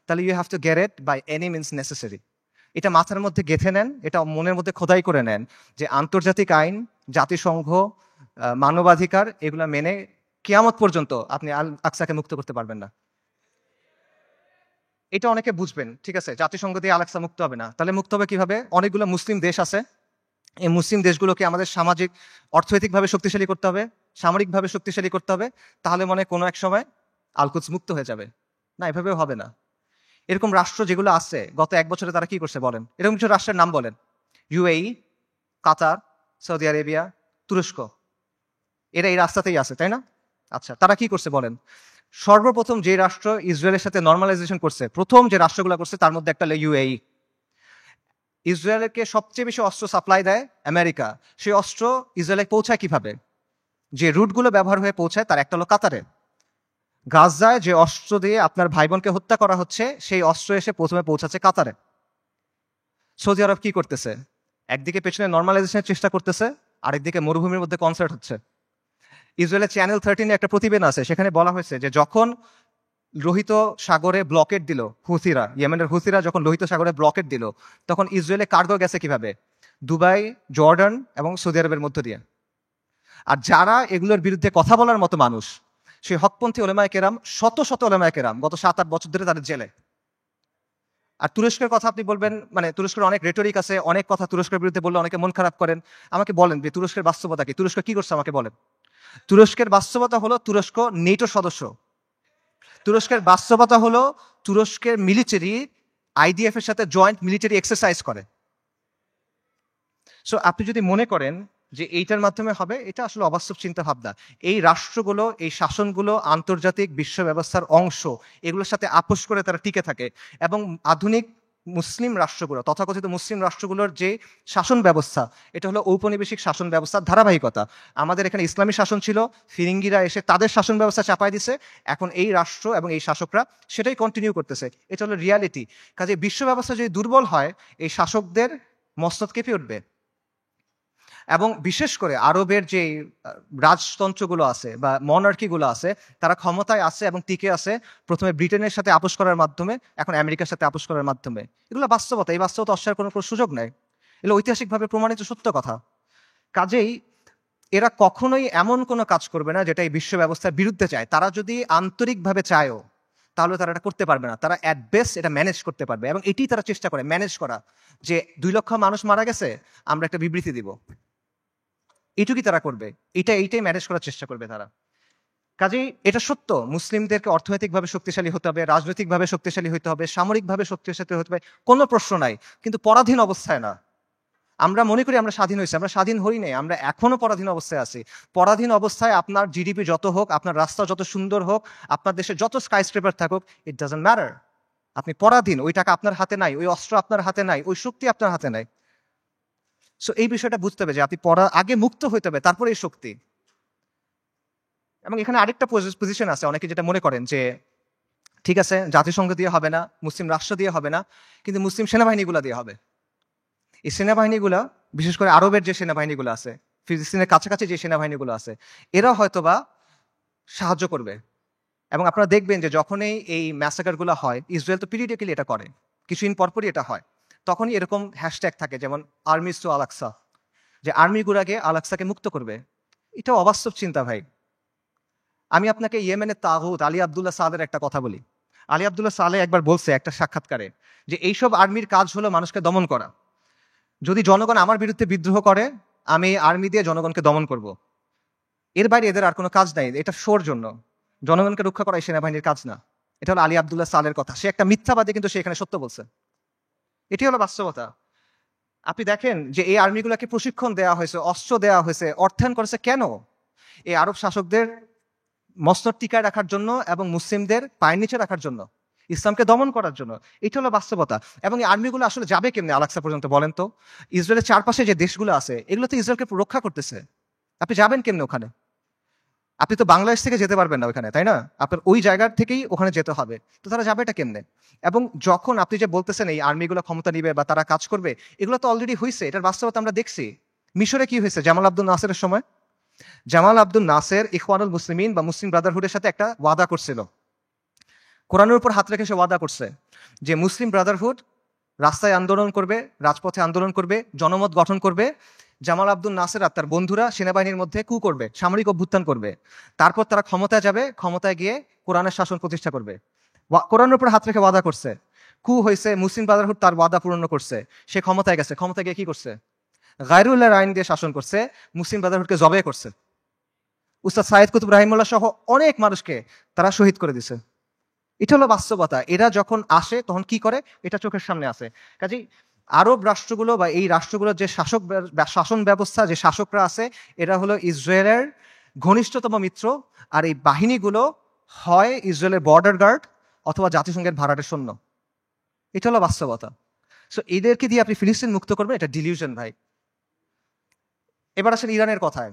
তাহলে you have to get it by any means necessary. এটা মাথার মধ্যে গেঁথে নেন, এটা মনের মধ্যে খোদাই করে নেন যে আন্তর্জাতিক আইন, জাতিসংঘ, মানবাধিকার এগুলা মেনে কিয়ামত পর্যন্ত আপনি আল আকসাকে মুক্ত করতে পারবেন না। এটা অনেকে বুঝবেন, ঠিক আছে, জাতিসংঘ দিয়ে আল আকসা মুক্ত হবে না, তাহলে মুক্ত হবে কিভাবে? অনেকগুলো মুসলিম দেশ আছে, এই মুসলিম দেশগুলোকে আমাদের সামাজিক অর্থনৈতিকভাবে শক্তিশালী করতে হবে, সামরিকভাবে শক্তিশালী করতে হবে, তাহলে মনে হয় কোনো এক সময় আলকুদস মুক্ত হয়ে যাবে। না, এভাবেও হবে না। এরকম রাষ্ট্র যেগুলো আছে গত 1 বছরে তারা কি করছে বলেন? এরকম কিছু রাষ্ট্রের নাম বলেন। ইউএই, কাতার, সৌদি আরেবিয়া, তুরস্ক, এরা এই রাস্তাতেই আছে, তাই না? আচ্ছা, তারা কি করছে বলেন? সর্বপ্রথম যে রাষ্ট্র ইসরায়েলের সাথে নর্মালাইজেশন করছে, প্রথম যে রাষ্ট্রগুলো করছে তার মধ্যে একটা হলো ইউএই। ইসরায়েলকে সবচেয়ে বেশি অস্ত্র সাপ্লাই দেয় আমেরিকা। সেই অস্ত্র ইসরায়েলে পৌঁছায় কিভাবে? যে রুটগুলো ব্যবহার হয়ে পৌঁছায় তার একটা হলো কাতারে। গাজায় যে অস্ত্র দিয়ে আপনার ভাই বোনকে হত্যা করা হচ্ছে, সেই অস্ত্র এসে প্রথমে পৌঁছাচ্ছে কাতারে। সৌদি আরব কি করতেছে? একদিকে পেছনে নর্মালাইজেশনের চেষ্টা করতেছে, আরেকদিকে মরুভূমির মধ্যে কনসার্ট হচ্ছে। ইসরায়েলের চ্যানেল 13 একটা প্রতিবেদন আছে, সেখানে বলা হয়েছে যে যখন লোহিত সাগরে ব্লকেট দিল হুথিরা, ইয়েমেনের হুথিরা যখন লোহিত সাগরে ব্লকেট দিল, তখন ইসরায়েলে কার্গো গেছে কিভাবে? দুবাই, জর্ডান এবং সৌদি আরবের মধ্য দিয়ে। আর যারা এগুলোর বিরুদ্ধে কথা বলার মতো মানুষ, সেই হকপন্থী ওলেমায়ে কেরাম, শত শত ওলেমায়ে কেরাম গত 7-8 বছর ধরে তাদের জেলে। আর তুরস্কের কথা আপনি বলবেন, মানে তুরস্কের অনেক রেটরিক আছে, অনেক কথা তুরস্কের বিরুদ্ধে বললে অনেকে মন খারাপ করেন। আমাকে বলেন যে তুরস্কের বাস্তবতা কি? তুরস্ক কি করছে আমাকে বলেন। তুরস্কের বাস্তবতা হলো তুরস্ক নেটো সদস্য। তুরস্কের বাস্তবতা হলো তুরস্কের মিলিটারি আইডিএফ এর সাথে জয়েন্ট মিলিটারি এক্সারসাইজ করে। সো আপনি যদি মনে করেন যে এইটার মাধ্যমে হবে, এটা আসলে অবাস্তব চিন্তা ভাবনা। এই রাষ্ট্রগুলো, এই শাসনগুলো আন্তর্জাতিক বিশ্ব ব্যবস্থার অংশ, এগুলোর সাথে আপোষ করে তারা টিকে থাকে। এবং আধুনিক মুসলিম রাষ্ট্রগুলো, তথাকথিত মুসলিম রাষ্ট্রগুলোর যে শাসন ব্যবস্থা, এটা হলো ঔপনিবেশিক শাসন ব্যবস্থার ধারাবাহিকতা। আমাদের এখানে ইসলামী শাসন ছিল, ফিরিঙ্গিরা এসে তাদের শাসন ব্যবস্থা চাপাই দিছে, এখন এই রাষ্ট্র এবং এই শাসকরা সেটাই কন্টিনিউ করতেছে। এটা হলো রিয়ালিটি। কাজে বিশ্ব ব্যবস্থা যদি দুর্বল হয়, এই শাসকদের মস্তক কেঁপে উঠবে। এবং বিশেষ করে আরবের যে রাজতন্ত্রগুলো আছে বা মনার্কিগুলো আছে, তারা ক্ষমতায় আছে এবং টিকে আছে প্রথমে ব্রিটেনের সাথে আপোষ করার মাধ্যমে, এখন আমেরিকার সাথে আপোষ করার মাধ্যমে। এগুলো বাস্তবতা, এই বাস্তবতা অস্বীকার কোনো সুযোগ নেই, এগুলো ঐতিহাসিকভাবে প্রমাণিত সত্য কথা। কাজেই এরা কখনোই এমন কোনো কাজ করবে না যেটা এই বিশ্ব ব্যবস্থার বিরুদ্ধে চায়। তারা যদি আন্তরিকভাবে চায়ও, তাহলে তারা এটা করতে পারবে না। তারা অ্যাট বেস্ট এটা ম্যানেজ করতে পারবে, এবং এটি তারা চেষ্টা করে ম্যানেজ করা, যে 2 লক্ষ মানুষ মারা গেছে, আমরা একটা বিবৃতি দিব, এইটুকুই তারা করবে। এইটাই ম্যানেজ করার চেষ্টা করবে তারা। কাজেই এটা সত্য, মুসলিমদেরকে অর্থনৈতিকভাবে শক্তিশালী হতে হবে, রাজনৈতিকভাবে শক্তিশালী হতে হবে, সামরিকভাবে শক্তিশালী হতে হবে, কোনো প্রশ্ন নাই, কিন্তু পরাধীন অবস্থায় না। আমরা মনে করি আমরা স্বাধীন হয়েছি, আমরা স্বাধীন হই নাই, আমরা এখনো পরাধীন অবস্থায় আছি। পরাধীন অবস্থায় আপনার জিডিপি যত হোক, আপনার রাস্তা যত সুন্দর হোক, আপনার দেশে যত স্কাইস্ক্রেপার থাকুক, ইট ডাজন্ট ম্যাটার। আপনি পরাধীন, ওই টাকা আপনার হাতে নাই, ওই অস্ত্র আপনার হাতে নাই, ওই শক্তি আপনার হাতে নাই। সো এই বিষয়টা বুঝতে হবে যে আপনি আগে মুক্ত হইতে হবে, তারপরে এই শক্তি। এবং এখানে আরেকটা পজিশন আছে, অনেকে যেটা মনে করেন যে ঠিক আছে, জাতিসংঘ দিয়ে হবে না, মুসলিম রাষ্ট্র দিয়ে হবে না, কিন্তু মুসলিম সেনাবাহিনীগুলো দিয়ে হবে। এই সেনাবাহিনীগুলা, বিশেষ করে আরবের যে সেনাবাহিনীগুলো আছে, ফিলিস্তিনের কাছাকাছি যে সেনাবাহিনীগুলো আছে, এরা হয়তোবা সাহায্য করবে। এবং আপনারা দেখবেন যে যখনই এই ম্যাসাকারগুলো হয়, ইসরায়েল তো পিরিয়ডিক্যালি এটা করে, কিছুদিন পরপরই এটা হয়, তখনই এরকম হ্যাশট্যাগ থাকে, যেমন আর্মিজ টু আল আকসা, যে আর্মিগুলাকে আল আকসাকে মুক্ত করবে। এটা অবাস্তব চিন্তা ভাই। আমি আপনাকে ইয়েমেনের তাগুত আলী আব্দুল্লাহ সালের একটা কথা বলি। আলী আব্দুল্লাহ সালে একবার বলছে একটা সাক্ষাৎকারে যে এইসব আর্মির কাজ হলো মানুষকে দমন করা। যদি জনগণ আমার বিরুদ্ধে বিদ্রোহ করে, আমি আর্মি দিয়ে জনগণকে দমন করব। এর বাইরে এদের আর কোনো কাজ নাই, এটা শোর জন্য। জনগণকে রক্ষা করা এই সেনাবাহিনীর কাজ না। এটা হলো আলী আব্দুল্লাহ সালের কথা। সে একটা মিথ্যাবাদী, কিন্তু সে এখানে সত্য বলছে। এটি হলো বাস্তবতা। আপনি দেখেন যে এই আর্মিগুলোকে প্রশিক্ষণ দেওয়া হয়েছে, অস্ত্র দেওয়া হয়েছে, অর্থায়ন করেছে কেন? এই আরব শাসকদের মসনদ টিকায় রাখার জন্য এবং মুসলিমদের পায়ের নিচে রাখার জন্য, ইসলামকে দমন করার জন্য। এটা হলো বাস্তবতা। এবং এই আর্মিগুলো আসলে যাবে কেমনে আল আকসা পর্যন্ত বলেন তো? ইসরায়েলের চারপাশে যে দেশগুলো আছে, এগুলো তো ইসরায়েলকে রক্ষা করতেছে। আপনি যাবেন কেমনে ওখানে? আপনি তো বাংলাদেশ থেকে যেতে পারবেন না ওখানে, তাই না? আপনার ওই জায়গার থেকেই ওখানে যেতে হবে। তো তারা যাবে এটা কেমনে? এবং যখন আপনি যে বলতেছেন এই আর্মিগুলো ক্ষমতা নিবে বা তারা কাজ করবে, এগুলো তো অলরেডি হয়েছে, এটার বাস্তবতা আমরা দেখছি। মিশরে কি হয়েছে জামাল আব্দুল নাসেরের সময়? জামাল আব্দুল নাসের ইখওয়ানুল মুসলিমিন বা মুসলিম ব্রাদারহুডের সাথে একটা ওয়াদা করছিল, কোরআনের উপর হাত রেখে সে ওয়াদা করছে যে মুসলিম ব্রাদারহুড রাস্তায় আন্দোলন করবে, রাজপথে আন্দোলন করবে, জনমত গঠন করবে। জামাল আব্দুল নাসের আর তার বন্ধুরা সেনাবাহিনীর মধ্যে কু করবে, সামরিক অভ্যুত্থান করবে। তারপর তারা ক্ষমতায় যাবে, ক্ষমতায় গিয়ে কোরআনের শাসন প্রতিষ্ঠা করবে। কোরআনের উপর হাত রেখে ওয়াদা করছে, কু হয়েছে, মুসলিম ব্রাদারহুড তার ওয়াদা পূর্ণ করছে, সে ক্ষমতায় গেছে, ক্ষমতায় গিয়ে কি করছে, গায়রুল্লাহর আইন দিয়ে শাসন করছে, মুসলিম ব্রাদারহুডকে জবে করছে। উস্তাদ সাইদ কুতুব রাহিমুল্লাহ সহ অনেক মানুষকে তারা শহীদ করে দিছে। এটা হলো বাস্তবতা। এরা যখন আসে তখন কি করে, এটা চোখের সামনে আসে। কাজেই আরব রাষ্ট্রগুলো বা এই রাষ্ট্রগুলোর যে শাসন ব্যবস্থা, যে শাসকরা আছে, এরা হলো ইসরায়েলের ঘনিষ্ঠতম মিত্র। আর এই বাহিনীগুলো হয় ইসরায়েলের বর্ডার গার্ড অথবা জাতিসংঘের ভাড়াটের সৈন্য। এটা হলো বাস্তবতা। সো এদেরকে দিয়ে আপনি ফিলিস্তিন মুক্ত করবেন, এটা ডিলিউশন ভাই। এবার আসেন ইরানের কথায়।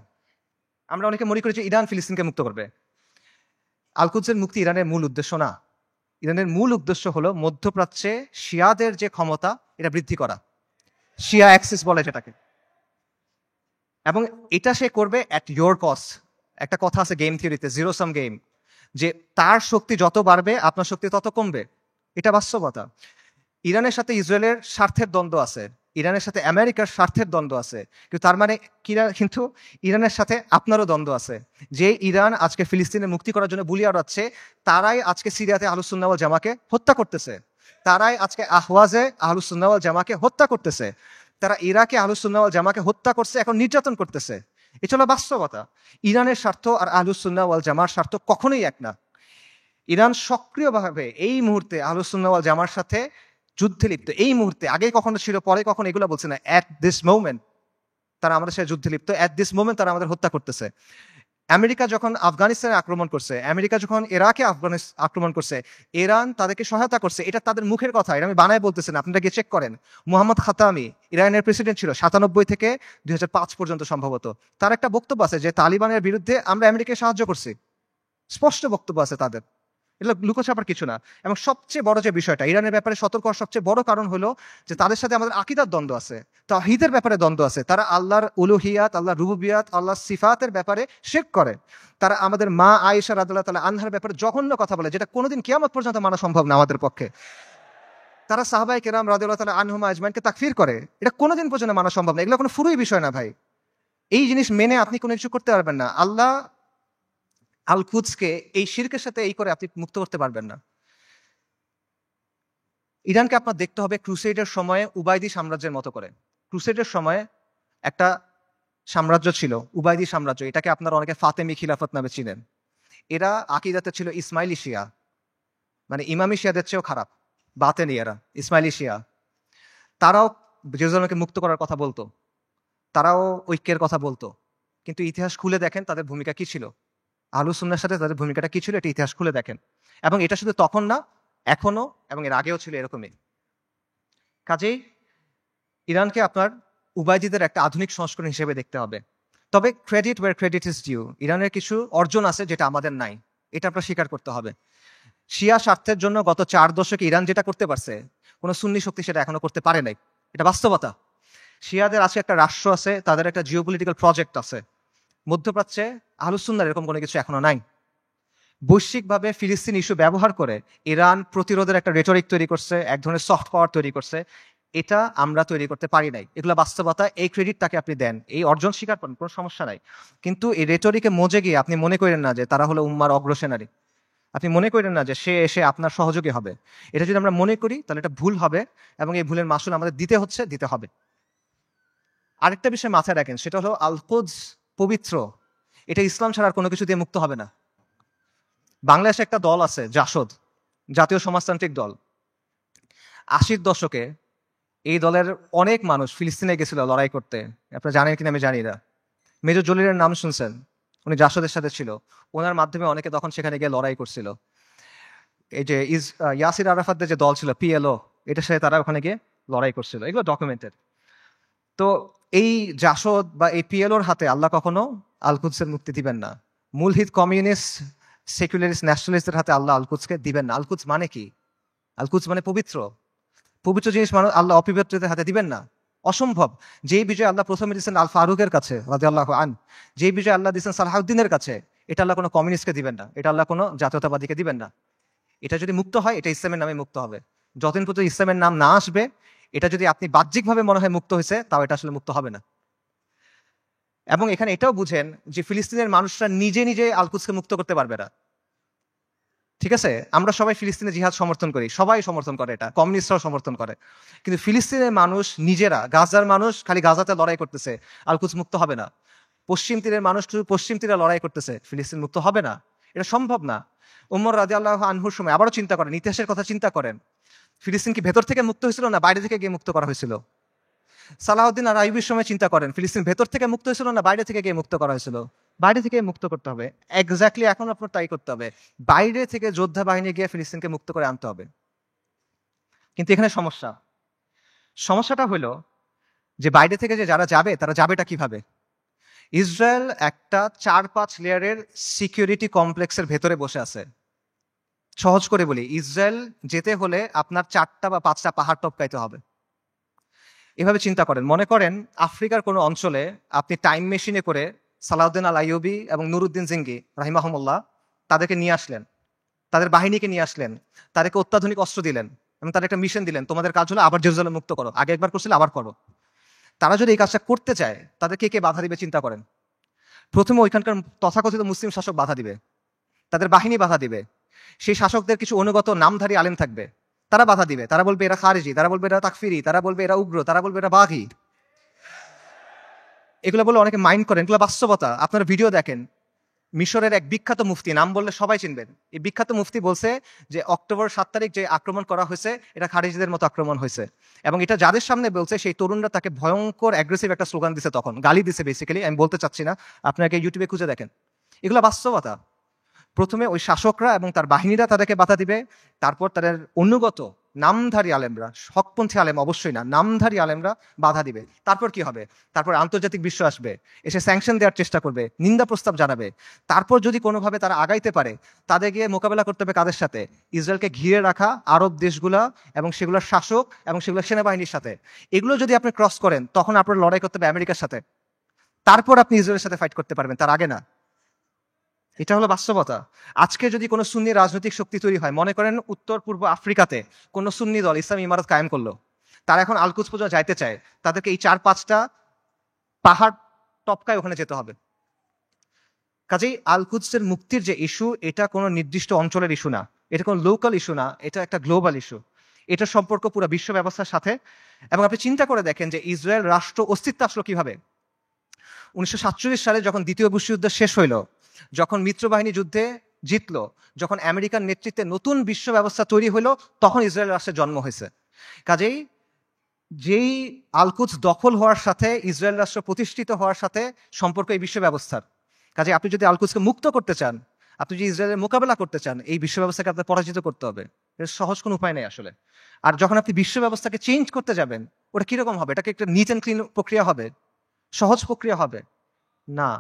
আমরা অনেকে মনে করি যে ইরান ফিলিস্তিনকে মুক্ত করবে। আল-কুদসের মুক্তি ইরানের মূল উদ্দেশ্য না। ইরানের মূল উদ্দেশ্য হলো মধ্যপ্রাচ্যে শিয়াদের যে ক্ষমতা, এটা বৃদ্ধি করা, শিয়া অ্যাক্সিস বলে যেটাকে। এবং এটা সে করবে অ্যাট ইয়োর কস্ট। একটা কথা আছে গেম থিওরিতে, জিরো সাম গেম, যে তার শক্তি যত বাড়বে আপনার শক্তি তত কমবে। এটা বাস্তবতা। ইরানের সাথে ইসরায়েলের স্বার্থের দ্বন্দ্ব আছে, ইরানের সাথে আমেরিকার স্বার্থের দ্বন্দ্ব আছে, কিন্তু তার মানে কিন্তু ইরানের সাথে আপনারও দ্বন্দ্ব আছে। যে ইরান আজকে ফিলিস্তিনের মুক্তি করার জন্য বুলি আওড়াচ্ছে, তারাই আজকে সিরিয়াতে আহলুস সুন্নাহ ওয়াল জামাকে হত্যা করতেছে, তারাই আজকে আহওয়াজে আহলুস সুন্নাহ ওয়াল জামাকে হত্যা করতেছে, তারা ইরাকে আহলুস সুন্নাহ ওয়াল জামাকে হত্যা করছে, এখন নির্যাতন করতেছে। এটা হলো বাস্তবতা। ইরানের স্বার্থ আর আহলুস সুন্নাহ ওয়াল জামার স্বার্থ কখনোই এক না। ইরান সক্রিয়ভাবে এই মুহূর্তে আহলুস সুন্নাহ ওয়াল জামার সাথে যুদ্ধে লিপ্ত। এই মুহূর্তে, আগে কখনো ছিল, পরে কখনো এগুলো বলছে না, অ্যাট দিস মোমেন্ট তারা আমাদের সাথে যুদ্ধে লিপ্ত, অ্যাট দিস মোমেন্ট তারা আমাদের হত্যা করতেছে। আমেরিকা যখন আফগানিস্তানে আক্রমণ করছে, আমেরিকা যখন ইরাকে আক্রমণ করছে, ইরান তাদেরকে সহায়তা করছে। এটা তাদের মুখের কথা, এটা আমি বানায় বলতেছি না, আপনারা গিয়ে চেক করেন। মোহাম্মদ খাতামি ইরানের প্রেসিডেন্ট ছিল 97 থেকে 2005 পর্যন্ত সম্ভবত। তার একটা বক্তব্য আছে যে তালিবানের বিরুদ্ধে আমরা আমেরিকাকে সাহায্য করছি, স্পষ্ট বক্তব্য আছে তাদের, এগুলো লুকোছাপার কিছু না। এবং সবচেয়ে বড় যে বিষয়টা, ইরানের ব্যাপারে সতর্ক হওয়ার সবচেয়ে বড় কারণ হলো যে তাদের সাথে আমাদের আকীদার দ্বন্দ্ব আছে, তাওহীদের ব্যাপারে দ্বন্দ্ব আছে। তারা আল্লাহর উলুহিয়াত, আল্লাহর রুবুবিয়াত, আল্লাহর সিফাতের ব্যাপারে শিরক করে। তারা আমাদের মা আয়েশা রাদিয়াল্লাহু তাআলা আনহার ব্যাপারে জঘন্য কথা বলে, যেটা কোনোদিন কিয়ামত পর্যন্ত মানা সম্ভব না আমাদের পক্ষে। তারা সাহাবায়ে কেরাম রাদিয়াল্লাহু তাআলা আনহুম আজমাইনকে তাকফির করে, এটা কোনোদিন পর্যন্ত মানা সম্ভব না। এগুলো কোনো ফুরুই বিষয় না ভাই। এই জিনিস মেনে আপনি কোনো কিছু করতে পারবেন না। আল্লাহ আল কুদসকে এই শিরকের সাথে এই করে আপনি মুক্ত করতে পারবেন না। ইরানকে আপনার দেখতে হবে ক্রুসেডের সময়ে উবাইদি সাম্রাজ্যের মতো করে। ক্রুসেডের সময়ে একটা সাম্রাজ্য ছিল, উবাইদি সাম্রাজ্য। এটাকে আপনারা অনেকে ফাতেমি খিলাফত নামে চিনেন। এরা আকীদাতে ছিল ইসমাইলি শিয়া, মানে ইমামি শিয়াদের চেয়েও খারাপ, বাতেনি এরা, ইসমাইলি শিয়া। তারাও জেরুজালেমকে মুক্ত করার কথা বলতো, তারাও ঐক্যের কথা বলতো, কিন্তু ইতিহাস খুলে দেখেন তাদের ভূমিকা কি ছিল, আহলুস সুন্নাহর সাথে তাদের ভূমিকাটা কি ছিল, এটা ইতিহাস খুলে দেখেন। এবং এটা শুধু তখন না, এখনো এবং এর আগেও ছিল এরকমই। কাজেই ইরানকে আপনার উবাইদিদের একটা আধুনিক সংস্করণ হিসেবে দেখতে হবে। তবে credit where credit is due, ইরানের কিছু অর্জন আছে যেটা আমাদের নাই, এটা আপনার স্বীকার করতে হবে। শিয়া স্বার্থের জন্য গত 4 দশকে ইরান যেটা করতে পারছে, কোনো সুন্নি শক্তি সেটা এখনো করতে পারে নাই, এটা বাস্তবতা। শিয়াদের আছে একটা রাষ্ট্র আছে, তাদের একটা জিওপলিটিক্যাল প্রজেক্ট আছে। মধ্যপ্রাচ্যে আহলুস সুন্নাহর এরকম কোনো কিছু এখনো নাই। বৈশ্বিকভাবে ফিলিস্তিন ইস্যু ব্যবহার করে ইরান প্রতিরোধের একটা রেটরিক তৈরি করছে, এক ধরনের সফট পাওয়ার তৈরি করছে। এটা আমরা তৈরি করতে পারি নাই, এগুলো বাস্তবতা। এই ক্রেডিট তাকে আপনি দেন, এই অর্জন স্বীকার করেন, কোনো সমস্যা নাই। কিন্তু এই রেটরিকে মজে গিয়ে আপনি মনে করেন না যে তারা হলো উম্মার অগ্রসেনারী, আপনি মনে করেন না যে সে এসে আপনার সহযোগী হবে। এটা যদি আমরা মনে করি তাহলে এটা ভুল হবে, এবং এই ভুলের মাসুল আমাদের দিতে হবে। আরেকটা বিষয় মাথায় রাখেন, সেটা হলো আল কুদস পবিত্র, এটা ইসলাম ছাড়া আর কোনো কিছু দিয়ে মুক্ত হবে না। বাংলাদেশে একটা দল আছে জাসদ, জাতীয় সমাজতান্ত্রিক দল। 80-র দশকে এই দলের অনেক মানুষ ফিলিস্তিনে গেছিল লড়াই করতে, আপনারা জানেন কিনা আমি জানি না। মেজর জলিলের নাম শুনছেন, উনি জাসদের সাথে ছিল, ওনার মাধ্যমে অনেকে তখন সেখানে গিয়ে লড়াই করছিল। এই যে ইয়াসির আরাফাতদের যে দল ছিল পিএলও, এটার সাথে তারা ওখানে গিয়ে লড়াই করছিল, এগুলো ডকুমেন্টেড। তো এই জাসদ বা এই পিএলওর হাতে আল্লাহ কখনো আল কুদসের মুক্তি দিবেন না। মূলহিত কমিউনিস্ট সেকুলারিস্ট ন্যাশনালিস্টদের হাতে আল্লাহ আল কুদসকে দিবেন না। আল কুদস মানে কি? আল কুদস মানে পবিত্র, পবিত্র জিনিস মানুষ আল্লাহ অপবিত্রদের হাতে দিবেন না, অসম্ভব। যেই বিজয় আল্লাহ প্রথমে দিচ্ছেন আল ফারুকের কাছে রাদিয়াল্লাহু আন, যেই বিজয় আল্লাহ দিচ্ছেন সালাহউদ্দিনের কাছে, এটা আল্লাহ কোনো কমিউনিস্টকে দিবেন না, এটা আল্লাহ কোনো জাতীয়তাবাদীকে দিবেন না। এটা যদি মুক্ত হয়, এটা ইসলামের নামে মুক্ত হবে। যতদিন পর্যন্ত ইসলামের নাম না আসবে, এটা যদি আপনি বাহ্যিকভাবে মনে হয় মুক্ত হয়েছে, তাও এটা আসলে মুক্ত হবে না। এবং এখানে এটাও বুঝেন যে ফিলিস্তিনের মানুষরা নিজে নিজে আল-কুদসকে মুক্ত করতে পারবে না। ঠিক আছে, আমরা সবাই ফিলিস্তিনের জিহাদ সমর্থন করি, সবাই সমর্থন করে, এটা কমিউনিস্টরাও সমর্থন করে, কিন্তু ফিলিস্তিনের মানুষ নিজেরা, গাজার মানুষ খালি গাজাতে লড়াই করতেছে, আল-কুদস মুক্ত হবে না। পশ্চিম তীরের মানুষ শুধু পশ্চিম তীরে লড়াই করতেছে, ফিলিস্তিন মুক্ত হবে না, এটা সম্ভব না। উমর রাদিয়াল্লাহু আনহুর সময় আবারও চিন্তা করেন, ইতিহাসের কথা চিন্তা করেন, ফিলিস্তিন কি ভেতর থেকে মুক্ত হয়েছিল না বাইরে থেকে গিয়ে মুক্ত করা হয়েছিল? সালাহউদ্দিন আর আইয়ুবের সময় চিন্তা করেন, ফিলিস্তিন ভেতর থেকে মুক্ত হয়েছিল না বাইরে থেকে গিয়ে মুক্ত করা হয়েছিল? বাইরে থেকে মুক্ত করতে হবে। এক্স্যাক্টলি এখন আপনার তাই করতে হবে, বাইরে থেকে যোদ্ধা বাহিনী গিয়ে ফিলিস্তিনকে মুক্ত করে আনতে হবে। কিন্তু এখানে সমস্যাটা হলো যে বাইরে থেকে যে যারা যাবে, তারা যাবেটা কিভাবে? ইসরায়েল একটা 4-5 লেয়ারের সিকিউরিটি কমপ্লেক্সের ভেতরে বসে আছে। সহজ করে বলি, ইসরায়েল যেতে হলে আপনার 4টা বা 5টা পাহাড় টপকাইতে হবে। এভাবে চিন্তা করেন, মনে করেন আফ্রিকার কোনো অঞ্চলে আপনি টাইম মেশিনে করে সালাউদ্দিন আল আইয়ুবী এবং নুরুদ্দিন জিঙ্গি রাহিমাহুমুল্লাহ তাদেরকে নিয়ে আসলেন, তাদের বাহিনীকে নিয়ে আসলেন, তাদেরকে অত্যাধুনিক অস্ত্র দিলেন এবং তাদের একটা মিশন দিলেন, তোমাদের কাজ হলো আবার জেরুজালেম মুক্ত করো, আগে একবার করছিলে আবার করো। তারা যদি এই কাজটা করতে চায়, তাদেরকে কে বাধা দিবে চিন্তা করেন। প্রথমে ওইখানকার তথাকথিত মুসলিম শাসক বাধা দিবে, তাদের বাহিনী বাধা দিবে, সেই শাসকদের কিছু অনুগত নামধারী আলেম থাকবে, তারা বাধা দিবে, তারা বলবে এরা খারিজি, তারা বলবে এরা তাকফিরি, তারা বলবে এরা উগ্র, তারা বলবে এরা বাঘি। এগুলো বলে অনেকে মাইন্ড করেন, এগুলো বাস্তবতা। আপনারা ভিডিও দেখেন, মিশরের এক বিখ্যাত মুফতি, নাম বললে সবাই চিনবেন, এই বিখ্যাত মুফতি বলছে যে অক্টোবর 7 তারিখ যে আক্রমণ করা হয়েছে, এটা খারিজিদের মতো আক্রমণ হয়েছে, এবং এটা যাদের সামনে বলছে সেই তরুণরা তাকে ভয়ঙ্কর অ্যাগ্রেসিভ একটা স্লোগান দিছে, তখন গালি দিছে বেসিক্যালি, আমি বলতে চাচ্ছি না, আপনাকে ইউটিউবে খুঁজে দেখেন, এগুলো বাস্তবতা। প্রথমে ওই শাসকরা এবং তার বাহিনীরা তাদেরকে বাধা দিবে, তারপর তাদের অনুগত নামধারী আলেমরা, হকপন্থী আলেম অবশ্যই না, নামধারী আলেমরা বাধা দিবে। তারপর কি হবে? তারপর আন্তর্জাতিক বিশ্ব আসবে, এসে স্যাংশন দেওয়ার চেষ্টা করবে, নিন্দা প্রস্তাব জানাবে। তারপর যদি কোনোভাবে তারা আগাইতে পারে, তাদের গিয়ে মোকাবেলা করতে হবে কাদের সাথে? ইসরায়েলকে ঘিরে রাখা আরব দেশগুলা এবং সেগুলোর শাসক এবং সেগুলোর সেনাবাহিনীর সাথে। এগুলো যদি আপনি ক্রস করেন, তখন আপনার লড়াই করতে হবে আমেরিকার সাথে, তারপর আপনি ইসরায়েলের সাথে ফাইট করতে পারবেন, তার আগে না। এটা হলো বাস্তবতা। আজকে যদি কোনো সুন্নি রাজনৈতিক শক্তি তৈরি হয়, মনে করেন উত্তর পূর্ব আফ্রিকাতে কোনো সুন্নি দল ইসলামী ইমারত কায়েম করলো, তারা এখন আল-কুদস পর্যন্ত যাইতে চায়, তাদেরকে এই 4-5টা পাহাড় টপকায় ওখানে যেতে হবে। কাজেই আল-কুদসের মুক্তির যে ইস্যু, এটা কোনো নির্দিষ্ট অঞ্চলের ইস্যু না, এটা কোনো লোকাল ইস্যু না, এটা একটা গ্লোবাল ইস্যু। এটার সম্পর্ক পুরো বিশ্ব ব্যবস্থার সাথে। এবং আপনি চিন্তা করে দেখেন যে ইসরায়েল রাষ্ট্র অস্তিত্ব আসলো কিভাবে। 1947 সালে যখন দ্বিতীয় বিশ্বযুদ্ধ শেষ হইল, যখন মিত্রবাহিনী যুদ্ধে জিতলো, যখন আমেরিকার নেতৃত্বে নতুন বিশ্ব ব্যবস্থা তৈরি হইল, তখন ইসরায়েল রাষ্ট্রের জন্ম হয়েছে। কাজেই যেই আল-কুদস দখল হওয়ার সাথে ইসরায়েল রাষ্ট্র প্রতিষ্ঠিত হওয়ার সাথে সম্পর্ক এই বিশ্ব ব্যবস্থার। কাজে আপনি যদি আল-কুদসকে মুক্ত করতে চান, আপনি যদি ইসরায়েলের মোকাবেলা করতে চান, এই বিশ্ব ব্যবস্থাকে আপনার পরাজিত করতে হবে। এর সহজ কোনো উপায় নেই আসলে। আর যখন আপনি বিশ্ব ব্যবস্থাকে চেঞ্জ করতে যাবেন, ওটা কিরকম হবে? এটাকে একটা নিট অ্যান্ড ক্লিন প্রক্রিয়া হবে? সহজ প্রক্রিয়া হবে না,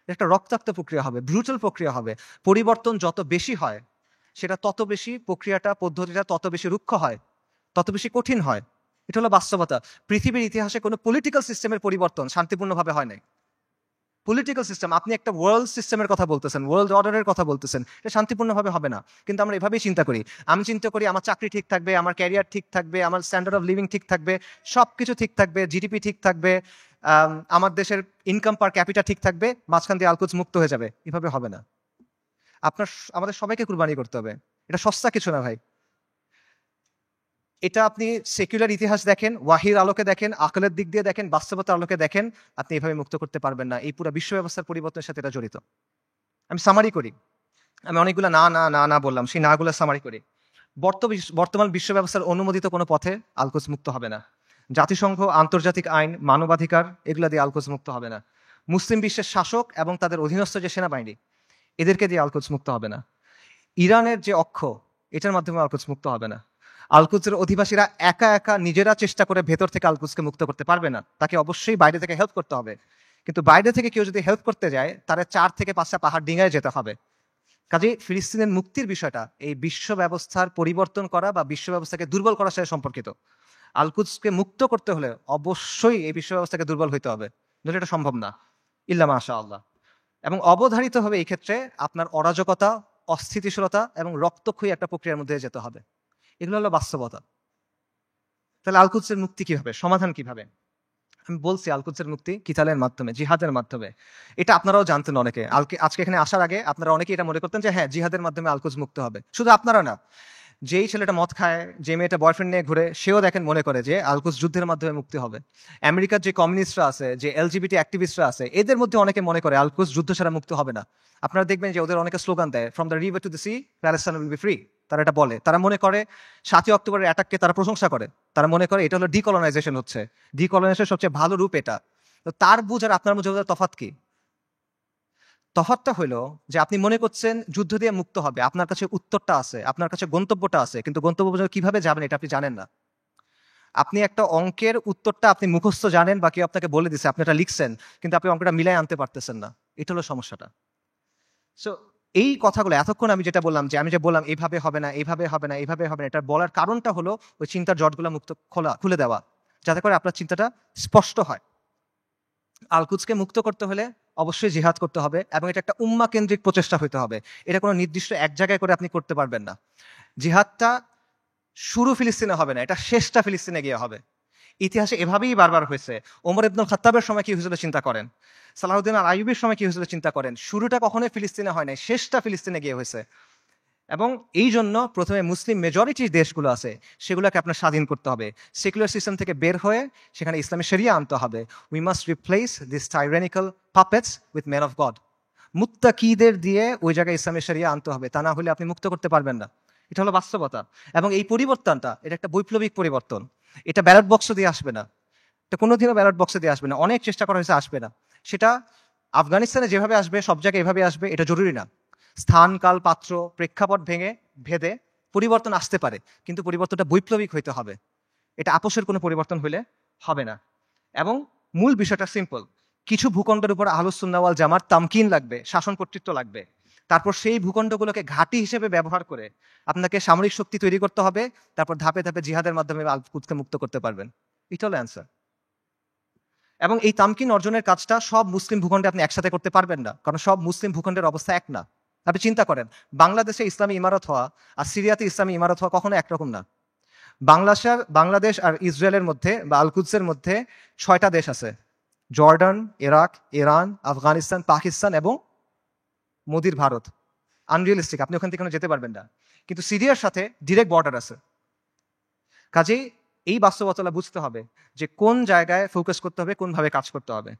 একটা রক্তাক্ত প্রক্রিয়া হবে, ব্রুটাল প্রক্রিয়া হবে। পরিবর্তন যত বেশি হয়, সেটা তত বেশি প্রক্রিয়াটা, পদ্ধতিটা তত বেশি রুক্ষ হয়, তত বেশি কঠিন হয়। এটা হলো বাস্তবতা। পৃথিবীর ইতিহাসে কোনো পলিটিক্যাল সিস্টেমের পরিবর্তন শান্তিপূর্ণভাবে হয় নাই। পলিটিক্যাল সিস্টেম, আপনি একটা ওয়ার্ল্ড সিস্টেমের কথা বলতেছেন, ওয়ার্ল্ড অর্ডারের কথা বলতেছেন, এটা শান্তিপূর্ণভাবে হবে না। কিন্তু আমরা এভাবেই চিন্তা করি। আমি চিন্তা করি আমার চাকরি ঠিক থাকবে, আমার ক্যারিয়ার ঠিক থাকবে, আমার স্ট্যান্ডার্ড অফ লিভিং ঠিক থাকবে, সব কিছু ঠিক থাকবে, জিডিপি ঠিক থাকবে, আমার দেশের ইনকাম পার ক্যাপিটা ঠিক থাকবে, মাঝখান দিয়ে আল-কুদস মুক্ত হয়ে যাবে। এভাবে হবে না। আমাদের সবাইকে কুরবানি করতে হবে। এটা সস্তা কিছু না ভাই। এটা আপনি সেকুলার ইতিহাস দেখেন, ওয়াহির আলোকে দেখেন, আকলের দিক দিয়ে দেখেন, বাস্তবতার আলোকে দেখেন, আপনি এভাবে মুক্ত করতে পারবেন না। এই পুরো বিশ্ব ব্যবস্থার পরিবর্তনের সাথে এটা জড়িত। আমি সামারি করি, আমি অনেকগুলো না না না না বললাম, সেই নাগুলো সামারি করি। বর্তমান বিশ্ব ব্যবস্থার অনুমোদিত কোনো পথে আল-কুদস মুক্ত হবে না। জাতিসংঘ, আন্তর্জাতিক আইন, মানবাধিকার, এগুলো দিয়ে আল-কুদস মুক্ত হবে না। মুসলিম বিশ্বের শাসক এবং তাদের অধীনস্থ যে সেনাবাহিনী, এদেরকে দিয়ে আল-কুদস মুক্ত হবে না। ইরানের যে অক্ষ, এটার মাধ্যমে আল-কুদস মুক্ত হবে না। আল-কুদসের অধিবাসীরা একা একা নিজেরা চেষ্টা করে ভেতর থেকে আল-কুদসকে মুক্ত করতে পারবে না, তাকে অবশ্যই বাইরে থেকে হেল্প করতে হবে। কিন্তু বাইরে থেকে কেউ যদি হেল্প করতে যায়, তারা 4 থেকে 5টা পাহাড় ডিঙায় যেতে হবে। কাজে ফিলিস্তিনের মুক্তির বিষয়টা এই বিশ্ব ব্যবস্থার পরিবর্তন করা বা বিশ্ব ব্যবস্থাকে দুর্বল করার সাথে সম্পর্কিত। আল-কুদসকে মুক্ত করতে হলে অবশ্যই এই বিশ্ব ব্যবস্থাকে দুর্বল হইতে হবে, নইলে এটা সম্ভব না, ইল্লা মাশা আল্লাহ। এবং অবধারিতভাবে এই ক্ষেত্রে আপনার অরাজকতা, অস্থিতিশীলতা এবং রক্তক্ষয়ী একটা প্রক্রিয়ার মধ্যে যেতে হবে। এগুলো হলো বাস্তবতা। তাহলে আল কুদসের মুক্তি কিভাবে, সমাধান কিভাবে? আমি বলছি আল কুদসের মুক্তি কিতালের মাধ্যমে, জিহাদের মাধ্যমে। এটা আপনারাও জানতেন অনেকে। আজকে এখানে আসার আগে আপনারা অনেকে এটা মনে করতেন যে হ্যাঁ, জিহাদের মাধ্যমে আল কুদস মুক্ত হবে। শুধু আপনারা না, যেই ছেলেটা মদ খায়, যে মেয়েটা বয়ফ্রেন্ড নিয়ে ঘুরে, সেও দেখেন মনে করে যে আল কুদস যুদ্ধের মাধ্যমে মুক্তি হবে। আমেরিকার যে কমিউনিস্টরা আছে, যে এলজিবিটি অ্যাক্টিভিস্টরা আছে, এদের মধ্যে অনেকে মনে করে আল কুদস যুদ্ধ ছাড়া মুক্ত হবে না। আপনারা দেখবেন যে ওদের অনেকে স্লোগান দেয়, from the river to the sea Palestine will be free. তারা এটা বলে। তারা মনে করে 7ই অক্টোবরের অ্যাটাককে তারা প্রশংসা করে। তারা মনে করে এটা হলো ডিকলোনাইজেশন হচ্ছে, ডিকলোনাইজেশনের সবচেয়ে ভালো রূপ এটা। তো তার বুঝ আর আপনার বুঝে তফাৎ কি? তফাৎটা হলো যে আপনি মনে করছেন যুদ্ধ দিয়ে মুক্ত হবে, আপনার কাছে উত্তরটা আছে, আপনার কাছে গন্তব্যটা আছে, কিন্তু গন্তব্য পর্যন্ত কিভাবে যাবেন এটা আপনি জানেন না। আপনি একটা অঙ্কের উত্তরটা আপনি মুখস্থ জানেন বা কেউ আপনাকে বলে দিচ্ছে, আপনি এটা লিখছেন, কিন্তু আপনি অঙ্কটা মিলাই আনতে পারতেছেন না। এটা হলো সমস্যাটা। সো এই কথাগুলো এতক্ষণ আমি যেটা বললাম, যে বললাম এইভাবে হবে না, এইভাবে হবে না, এইভাবে হবে না, এটা বলার কারণটা হলো ওই চিন্তার জটগুলো খুলে দেওয়া, যাতে করে আপনার চিন্তাটা স্পষ্ট হয়। আল কুদসকে মুক্ত করতে হলে অবশ্যই জিহাদ করতে হবে, এবং এটা একটা উম্মা কেন্দ্রিক প্রচেষ্টা হতে হবে। এটা কোনো নির্দিষ্ট এক জায়গায় করে আপনি করতে পারবেন না। জিহাদটা শুরু ফিলিস্তিনে হবে না, এটা শেষটা ফিলিস্তিনে গিয়ে হবে। ইতিহাসে এভাবেই বারবার হয়েছে। ওমর ইবনুল খাত্তাবের সময় কি হয়েছিল চিন্তা করেন, সালাহুদ্দিন আল আইয়ুবের সময় কি হয়েছিল চিন্তা করেন। শুরুটা কখনোই ফিলিস্তিনে হয় নাই, শেষটা ফিলিস্তিনে গিয়ে হয়েছে। এবং এই জন্য প্রথমে মুসলিম মেজরিটি দেশগুলো আছে, সেগুলোকে আপনার স্বাধীন করতে হবে। সেকুলার সিস্টেম থেকে বের হয়ে সেখানে ইসলামী শরিয়া আনতে হবে। We must replace this tyrannical puppets with men of God. মুত্তাকিদের দিয়ে ওই জায়গায় ইসলামী শরিয়া আনতে হবে, তা না হলে আপনি মুক্ত করতে পারবেন না। এটা হলো বাস্তবতা। এবং এই পরিবর্তনটা, এটা একটা বৈপ্লবিক পরিবর্তন। এটা ব্যালট বক্স দিয়ে আসবে না, এটা কোনোদিনও ব্যালট বক্সে দিয়ে আসবে না। অনেক চেষ্টা করা হয়েছে, আসবে না। সেটা আফগানিস্তানে যেভাবে আসবে, সব জায়গায় এভাবে আসবে, এটা জরুরি না। স্থান, কাল, পাত্র, প্রেক্ষাপট ভেদে পরিবর্তন আসতে পারে, কিন্তু পরিবর্তনটা বৈপ্লবিক হইতে হবে। এটা আপোষের কোনো পরিবর্তন হইলে হবে না। এবং মূল বিষয়টা সিম্পল, কিছু ভূখণ্ডের উপর আহলুস সুন্নাহ ওয়াল জামাত তামকিন লাগবে, শাসন কর্তৃত্ব লাগবে। তারপর সেই ভূখণ্ডগুলোকে ঘাঁটি হিসেবে ব্যবহার করে আপনাকে সামরিক শক্তি তৈরি করতে হবে। তারপর ধাপে ধাপে জিহাদের মাধ্যমে আল কুদসকে মুক্ত করতে পারবেন। এটা হলো অ্যান্সার। এবং এই তামকিন অর্জনের কাজটা সব মুসলিম ভূখণ্ডে আপনি একসাথে করতে পারবেন না, কারণ সব মুসলিম ভূখণ্ডের অবস্থা এক না। আপনি চিন্তা করেন, বাংলাদেশে ইসলামী ইমারত হওয়া আর সিরিয়াতে ইসলামী ইমারত হওয়া কখনো একরকম না। বাংলাদেশ আর ইসরায়েলের মধ্যে বা আল কুদসের মধ্যে 6টা দেশ আছে: Jordan, Iraq, Iran, Afghanistan, Pakistan এবং মোদির ভারত। আনরিয়েলিস্টিক, আপনি ওখান থেকে কোনো যেতে পারবেন না। কিন্তু সিরিয়ার সাথে ডিরেক্ট বর্ডার আছে। কাজেই এই বাস্তবতা বুঝতে হবে যে কোন জায়গায় ফোকাস করতে হবে, কোনভাবে কাজ করতে হবে।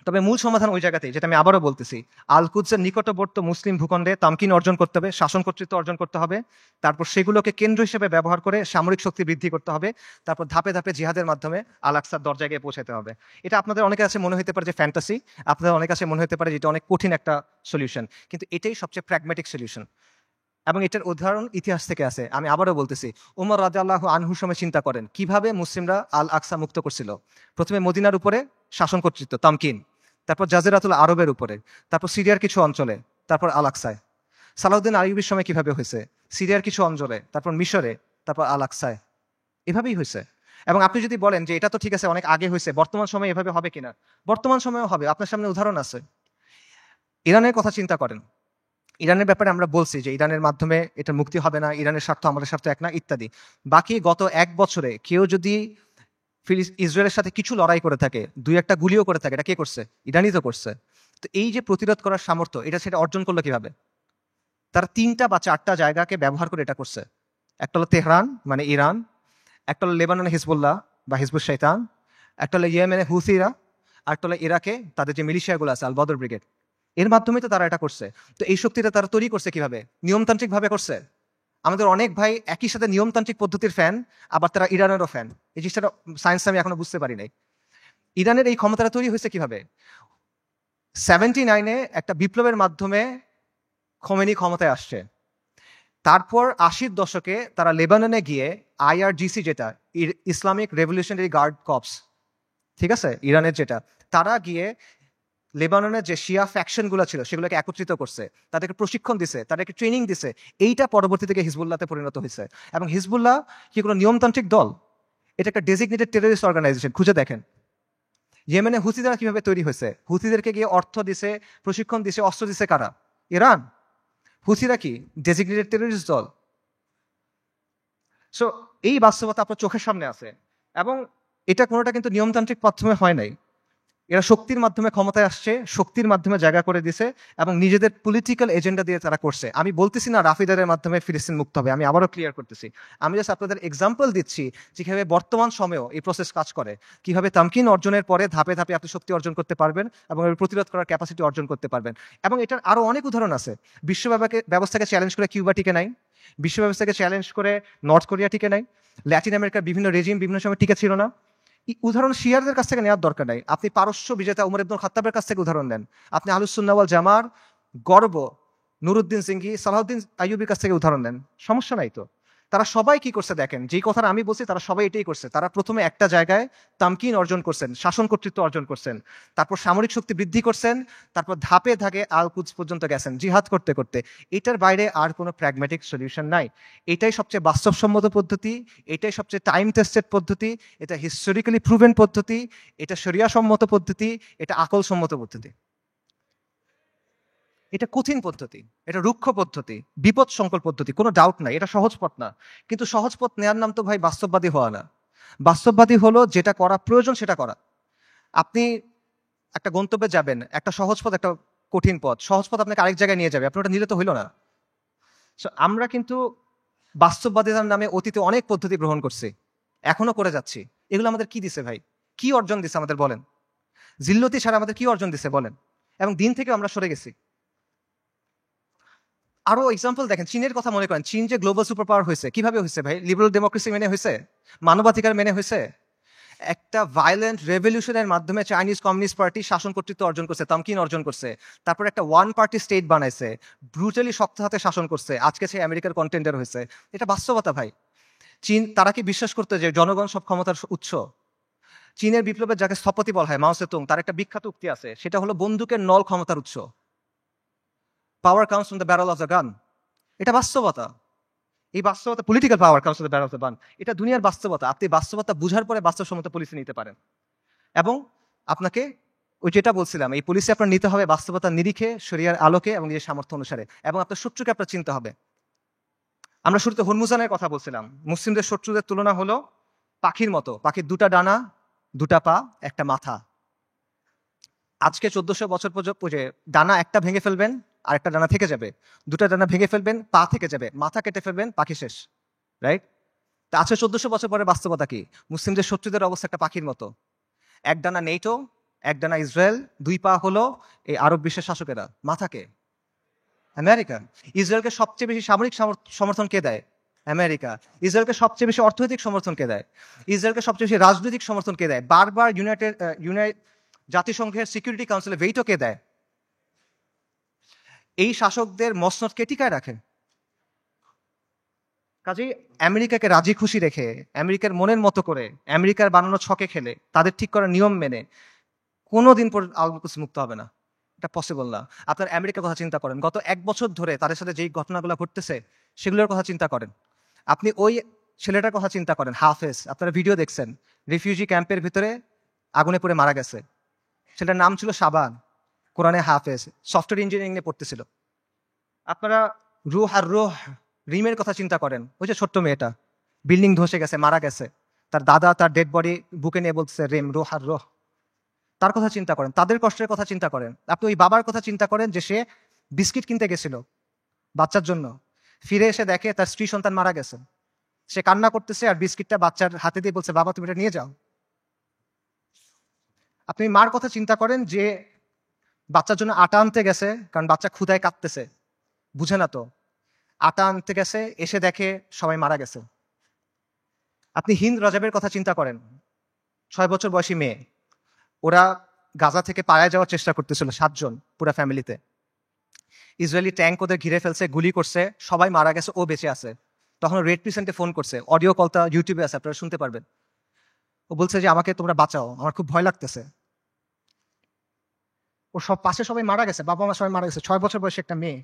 তবে মূল সমাধান ওই জায়গাতেই, যেটা আমি আবারও বলতেছি, আল কুদসের নিকটবর্তী মুসলিম ভূখণ্ডে তামকিন অর্জন করতে হবে, শাসন কর্তৃত্ব অর্জন করতে হবে। তারপর সেগুলোকে কেন্দ্র হিসেবে ব্যবহার করে সামরিক শক্তি বৃদ্ধি করতে হবে। তারপর ধাপে ধাপে জিহাদের মাধ্যমে আল আকসার দরজায় গিয়ে পৌঁছাতে হবে। এটা আপনাদের অনেকের কাছে মনে হতে পারে যে ফ্যান্টাসি, আপনাদের অনেকের কাছে মনে হতে পারে যে এটা অনেক কঠিন একটা সলিউশন, কিন্তু এটাই সবচেয়ে প্র্যাগম্যাটিক সলিউশন। এবং এটার উদাহরণ ইতিহাস থেকে আছে। আমি আবারও বলতেছি, ওমর রাদিয়াল্লাহু আনহুর সময় চিন্তা করেন কিভাবে মুসলিমরা আল আকসা মুক্ত করছিল। প্রথমে মদিনার উপরে শাসন কর্তৃত্ব, তামকিন, তারপর জাজিরাতুল আরবের উপরে, তারপর সিরিয়ার কিছু অঞ্চলে, তারপর আল আকসায়। সালাউদ্দিন আইয়ুবীর সময় কিভাবে হয়েছে, সিরিয়ার কিছু অঞ্চলে, তারপর মিশরে, তারপর আল আকসায়। এভাবেই হয়েছে। এবং আপনি যদি বলেন যে এটা তো ঠিক আছে, অনেক আগে হয়েছে, বর্তমান সময়ে এভাবে হবে কিনা, বর্তমান সময়েও হবে। আপনার সামনে উদাহরণ আছে। ইরানের কথা চিন্তা করেন। ইরানের ব্যাপারে আমরা বলছি যে ইরানের মাধ্যমে এটা মুক্তি হবে না, ইরানের স্বার্থ আমাদের স্বার্থ এক না, ইত্যাদি। বাকি গত 1 বছরে কেউ যদি ইসরায়েলের সাথে কিছু লড়াই করে থাকে, 2-1টা গুলিও করে থাকে, এটা কে করছে? ইরানই তো করছে। তো এই যে প্রতিরোধ করার সামর্থ্য, এটা সেটা অর্জন করলো কিভাবে? তারা 3টা বা 4টা জায়গাকে ব্যবহার করে এটা করছে। একটা হলো তেহরান মানে ইরান, একটা হলো লেবাননে হিজবুল্লাহ বা হিজবুল শয়তান, একটা হলো ইয়েমেনে হুথিরা, আর একটা হলো ইরাকে তাদের যে মিলিশিয়াগুলো আছে আল বদর ব্রিগেড। এর মাধ্যমে তো তারা এটা করছে। তো এই শক্তিটা তারা তৈরি করছে কিভাবে? নিয়মতান্ত্রিক ভাবে করছে। আমাদের অনেক ভাই একই সাথে নিয়মতান্ত্রিক পদ্ধতির ফ্যান, আবার তারা ইরানেরও ফ্যান। এই জিনিসটা সায়েন্স আমি এখনো বুঝতে পারি নাই। ইরানের এই ক্ষমতাটা তৈরি হয়েছে কিভাবে? 79-এ একটা বিপ্লবের মাধ্যমে খোমেনি ক্ষমতায় আসছে। তারপর 80-র দশকে তারা লেবাননে গিয়ে IRGC, যেটা ইসলামিক রেভলিউশনারি গার্ড কর্পস, ঠিক আছে, ইরানের যেটা, তারা গিয়ে লেবাননের যে শিয়া ফ্যাকশনগুলো ছিল সেগুলোকে একত্রিত করছে, তাদেরকে প্রশিক্ষণ দিছে, তাদেরকে ট্রেনিং দিছে। এইটা পরবর্তী থেকে হিজবুল্লাহতে পরিণত হয়েছে। এবং হিজবুল্লাহ কি কোনো নিয়মতান্ত্রিক দল? এটা একটা ডেজিগনেটেড টেররিস্ট অর্গানাইজেশন। খুঁজে দেখেন ইয়েমেনে হুথিরা কিভাবে তৈরি হয়েছে। হুথিদেরকে গিয়ে অর্থ দিছে, প্রশিক্ষণ দিছে, অস্ত্র দিছে কারা? ইরান। হুথিরা কি ডেজিগনেটেড টেররিস্ট দল? সো এই বাস্তবতা আপনার চোখের সামনে আছে, এবং এটা কোনোটা কিন্তু নিয়মতান্ত্রিক মাধ্যমে হয় নাই। এরা শক্তির মাধ্যমে ক্ষমতায় আসছে, শক্তির মাধ্যমে জায়গা করে দিছে, এবং নিজেদের পলিটিক্যাল এজেন্ডা দিয়ে তারা করছে। আমি বলতেছি না রাফিদারের মাধ্যমে ফিলিস্তিন মুক্ত হবে, আমি আবারও ক্লিয়ার করতেছি। আমি জাস্ট আপনাদের এক্সাম্পল দিচ্ছি যে কিভাবে বর্তমান সময়েও এই প্রসেস কাজ করে, কিভাবে তামকিন অর্জনের পরে ধাপে ধাপে আপনি শক্তি অর্জন করতে পারবেন এবং এর প্রতিরোধ করার ক্যাপাসিটি অর্জন করতে পারবেন। এবং এটার আরো অনেক উদাহরণ আছে। বিশ্ব ব্যবস্থাকে চ্যালেঞ্জ করে কিউবা টিকে নাই, বিশ্ব ব্যবস্থাকে চ্যালেঞ্জ করে নর্থ কোরিয়া টিকে নাই, ল্যাটিন আমেরিকার বিভিন্ন রেজিম বিভিন্ন সময় টিকে ছিল না। উদাহরণ শিয়ারদের কাছ থেকে নেওয়ার দরকার নাই, আপনি পারস্য বিজেতা উমর ইবনুল খাত্তাবের কাছ থেকে উদাহরণ নেন, আপনি আহলুস সুন্নাহ ওয়াল জামার গর্ব নুরুদ্দিন সিংহি, সালাউদ্দিন আইয়ুবির কাছ থেকে উদাহরণ নেন, সমস্যা নাই তো। তারা সবাই কি করছে দেখেন, যেই কথাটা আমি বলছি তারা সবাই এটাই করছে। তারা প্রথমে একটা জায়গায় তামকিন অর্জন করছেন, শাসন কর্তৃত্ব অর্জন করছেন, তারপর সামরিক শক্তি বৃদ্ধি করছেন, তারপর ধাপে ধাপে আল কুদস পর্যন্ত গেছেন জিহাদ করতে করতে। এটার বাইরে আর কোনো প্র্যাগম্যাটিক সলিউশন নাই। এটাই সবচেয়ে বাস্তবসম্মত পদ্ধতি, এটাই সবচেয়ে টাইম টেস্টেড পদ্ধতি, এটা হিস্টোরিক্যালি প্রুভেন পদ্ধতি, এটা শরিয়া সম্মত পদ্ধতি, এটা আকল সম্মত পদ্ধতি। এটা কঠিন পদ্ধতি, এটা রুক্ষ পদ্ধতি, বিপদ সংকল পদ্ধতি, কোনো ডাউট নাই, এটা সহজ পথ না। কিন্তু সহজ পথ নেওয়ার নাম তো ভাই বাস্তববাদী হওয়া না। বাস্তববাদী হলো যেটা করা প্রয়োজন সেটা করা। আপনি একটা গন্তব্যে যাবেন, একটা সহজ পথ একটা কঠিন পথ, সহজ পথ আপনাকে আরেক জায়গায় নিয়ে যাবে, আপনি ওটা নিলে তো হইল না। আমরা কিন্তু বাস্তববাদিতার নামে অতীতে অনেক পদ্ধতি গ্রহণ করছি, এখনো করে যাচ্ছি। এগুলো আমাদের কি দিছে ভাই, কি অর্জন দিছে আমাদের বলেন? জিল্লতি ছাড়া আমাদের কি অর্জন দিছে বলেন? এবং দিন থেকে আমরা সরে গেছি। আরো এক্সাম্পল দেখেন, চীনের কথা মনে করেন, চীন যে গ্লোবাল সুপার পাওয়ার হয়েছে কিভাবে হয়েছে ভাই? লিবারাল ডেমোক্রেসি মেনে হয়েছে, মানবাধিকার মেনে হয়েছে। একটা ভায়োলেন্ট রেভলিউশনের মাধ্যমে চাইনিজ কমিউনিস্ট পার্টি শাসন কর্তৃত্ব অর্জন করছে, তামকিন অর্জন করছে। তারপর একটা ওয়ান পার্টি স্টেট বানাইছে, ব্রুটালি শক্ত হাতে শাসন করছে, আজকে সে আমেরিকার কন্টেন্ডার হয়েছে। এটা বাস্তবতা ভাই। চীন, তারা কি বিশ্বাস করতে যে জনগণ সব ক্ষমতার উৎস? চীনের বিপ্লবের যাকে স্থপতি বলা হয় মাও সেতুং, তার একটা বিখ্যাত উক্তি আছে, সেটা হলো বন্দুকের নল ক্ষমতার উৎস। পাওয়ার comes from the barrel of the gun. এটা বাস্তবতা। এই বাস্তবতা, political power comes from the barrel of the gun, এটা দুনিয়ার বাস্তবতা। আপনি বাস্তবতা বুঝার পরে বাস্তবসম্মত পলিসি নিতে পারেন। এবং আপনাকে ওই যেটা বলছিলাম, এই পলিসি আপনার নিতে হবে বাস্তবতার নিরিখে, শরিয়ার আলোকে এবং নিজের সামর্থ্য অনুসারে, এবং আপনার শত্রুকে আপনার চিনতে হবে। আমরা শুরুতে হরমুজানের কথা বলছিলাম। মুসলিমদের শত্রুদের তুলনা হলো পাখির মতো, পাখির দুটা ডানা, দুটা পা, একটা মাথা। আজকে 1400 বছর পর্যন্ত ডানা একটা ভেঙে ফেলবেন আর একটা ডানা থেকে যাবে, দুটা ডানা ভেঙে ফেলবেন পা থেকে যাবে, মাথা কেটে ফেলবেন পাখি শেষ, রাইট? তা আজকে 1400 বছর পরে বাস্তবতা কি? মুসলিমদের শত্রুদের অবস্থা একটা পাখির মতো। এক ডানা নেটো, এক ডানা ইসরায়েল, দুই পা হলো এই আরব বিশ্বের শাসকেরা, মাথাকে আমেরিকা। ইসরায়েলকে সবচেয়ে বেশি সামরিক সমর্থন কে দেয়? আমেরিকা। ইসরায়েলকে সবচেয়ে বেশি অর্থনৈতিক সমর্থন কে দেয়? ইসরায়েলকে সবচেয়ে বেশি রাজনৈতিক সমর্থন কে দেয়? বারবার জাতিসংঘের সিকিউরিটি কাউন্সিলে ভেটো কে দেয়? এই শাসকদের মসনদ কে টিকায় রাখে? কাজেই আমেরিকাকে রাজি খুশি রেখে, আমেরিকার মনের মতো করে, আমেরিকার বানানো ছকে খেলে, তাদের ঠিক করা নিয়ম মেনে কোনোদিন পর আল-কুদস মুক্ত হবে না। এটা পসিবল না। আপনার আমেরিকার কথা চিন্তা করেন, গত 1 বছর ধরে তাদের সাথে যেই ঘটনাগুলো ঘটতেছে সেগুলোর কথা চিন্তা করেন। আপনি ওই ছেলেটার কথা চিন্তা করেন, হাফেজ, আপনারা ভিডিও দেখছেন, রিফিউজি ক্যাম্পের ভিতরে আগুনে পড়ে মারা গেছে। ছেলেটার নাম ছিল শাবান, কোরআনে হাফেজ, সফটওয়্যার ইঞ্জিনিয়ারিং নিয়ে পড়তেছিল। আপনারা রুহ রিমের কথা চিন্তা করেন, ওই যে ছোট্ট মেয়েটা, বিল্ডিং ধসে গেছে, মারা গেছে, তার দাদা তার ডেড বডি বুকে নিয়ে বলছে রিম রুহ। তার কথা চিন্তা করেন, তাদের কষ্টের কথা চিন্তা করেন। আপনি ওই বাবার কথা চিন্তা করেন যে সে বিস্কিট কিনতে গেছিল বাচ্চার জন্য, ফিরে এসে দেখে তার স্ত্রী সন্তান মারা গেছে। সে কান্না করতেছে আর বিস্কিটটা বাচ্চার হাতে দিয়ে বলছে, বাবা তুমি এটা নিয়ে যাও। আপনি মার কথা চিন্তা করেন যে বাচ্চার জন্য আটা আনতে গেছে, কারণ বাচ্চা ক্ষুধায় কাঁদতেছে, বুঝে না তো, আটা আনতে গেছে, এসে দেখে সবাই মারা গেছে। আপনি হিন্দ রাজাবের কথা চিন্তা করেন, 6 বছর বয়সী মেয়ে, ওরা গাজা থেকে পালায় যাওয়ার চেষ্টা করতেছিল 7 জন পুরা ফ্যামিলিতে। ইসরায়েলি ট্যাঙ্ক ওদের ঘিরে ফেলছে, গুলি করছে, সবাই মারা গেছে, ও বেঁচে আছে। তখন রেড ক্রিসেন্টে ফোন করছে, অডিও কলটা ইউটিউবে আছে, আপনারা শুনতে পারবেন। ও বলছে যে আমাকে তোমরা বাঁচাও, আমার খুব ভয় লাগতেছে। ওর সব পাশে সবাই মারা গেছে, বাবা মা সবাই মারা গেছে, 6 বছর বয়সী একটা মেয়ে।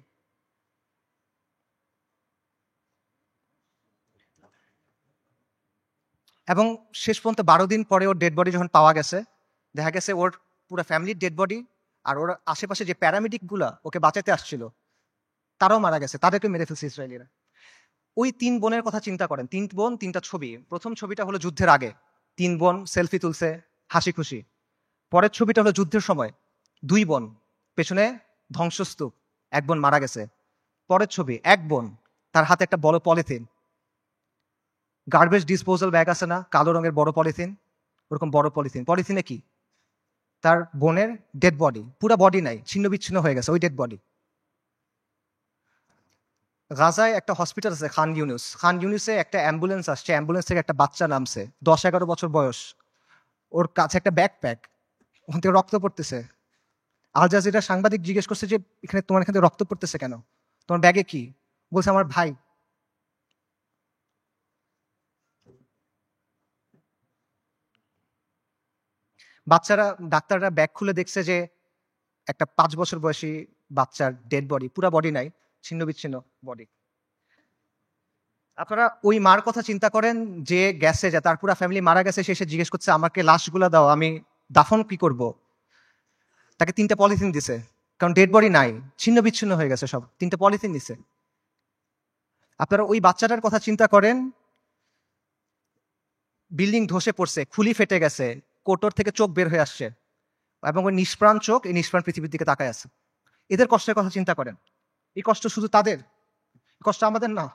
এবং শেষ পর্যন্ত 12 দিন পরে ওর ডেড বডি যখন পাওয়া গেছে, দেখা গেছে ওর পুরো ফ্যামিলির ডেড বডি, আর ওর আশেপাশে যে প্যারামেডিক গুলা ওকে বাঁচাতে আসছিল তারাও মারা গেছে, তাদেরকে মেরে ফেলছে ইসরায়েলিরা। ওই 3 বোনের কথা চিন্তা করেন, 3 বোন 3টা ছবি। প্রথম ছবিটা হলো যুদ্ধের আগে, 3 বোন সেলফি তুলছে হাসি খুশি। পরের ছবিটা হলো যুদ্ধের সময়, 2 বোন, পেছনে ধ্বংসস্তূপ, 1 বোন মারা গেছে। পরের ছবি 1 বোন, তার হাতে একটা বড় পলিথিন, গার্বেজ ডিসপোজাল ব্যাগ আছে না, কালো রঙের বড় পলিথিন, ওরকম বড় পলিথিন। পলিথিনে কি? তার বোনের ডেড বডি, পুরা বডি নাই, ছিন্ন বিচ্ছিন্ন হয়ে গেছে ওই ডেড বডি। গাজায় একটা হসপিটাল আছে খান ইউনুস, খান ইউনুসে একটা অ্যাম্বুলেন্স আসছে, অ্যাম্বুলেন্স থেকে একটা বাচ্চা নামছে, 10-11 বছর বয়স, ওর কাছে একটা ব্যাকপ্যাক, ওখান থেকে রক্ত পড়তেছে। আল জাজিরা সাংবাদিক জিজ্ঞেস করছে যে এখানে তোমার এখান থেকে রক্ত পড়তেছে কেন, তোমার ব্যাগে কি? বলছে আমার ভাই। বাচ্চারা, ডাক্তাররা ব্যাগ খুলে দেখছে যে একটা 5 বছর বয়সী বাচ্চার ডেড বডি, পুরা বডি নাই, ছিন্ন বিচ্ছিন্ন বডি। আপনারা ওই মার কথা চিন্তা করেন যে গেছে, যে তার পুরা ফ্যামিলি মারা গেছে, সে এসে জিজ্ঞেস করছে আমাকে লাশগুলা দাও, আমি দাফন কি করব। তাকে 3টা পলিথিন দিছে, কারণ ডেড বডি নাই, ছিন্ন বিচ্ছিন্ন হয়ে গেছে সব, 3টা পলিথিন দিছে। আপনারা ওই বাচ্চাটার কথা চিন্তা করেন, বিল্ডিং ধসে পড়ছে, খুলি ফেটে গেছে, কোটর থেকে চোখ বের হয়ে আসছে, এবং ওই নিষ্প্রাণ চোখ, এই নিষ্প্রাণ পৃথিবীর দিকে তাকায় আছে। এদের কষ্টের কথা চিন্তা করেন। এই কষ্ট শুধু তাদের, এই কষ্ট আমাদের না।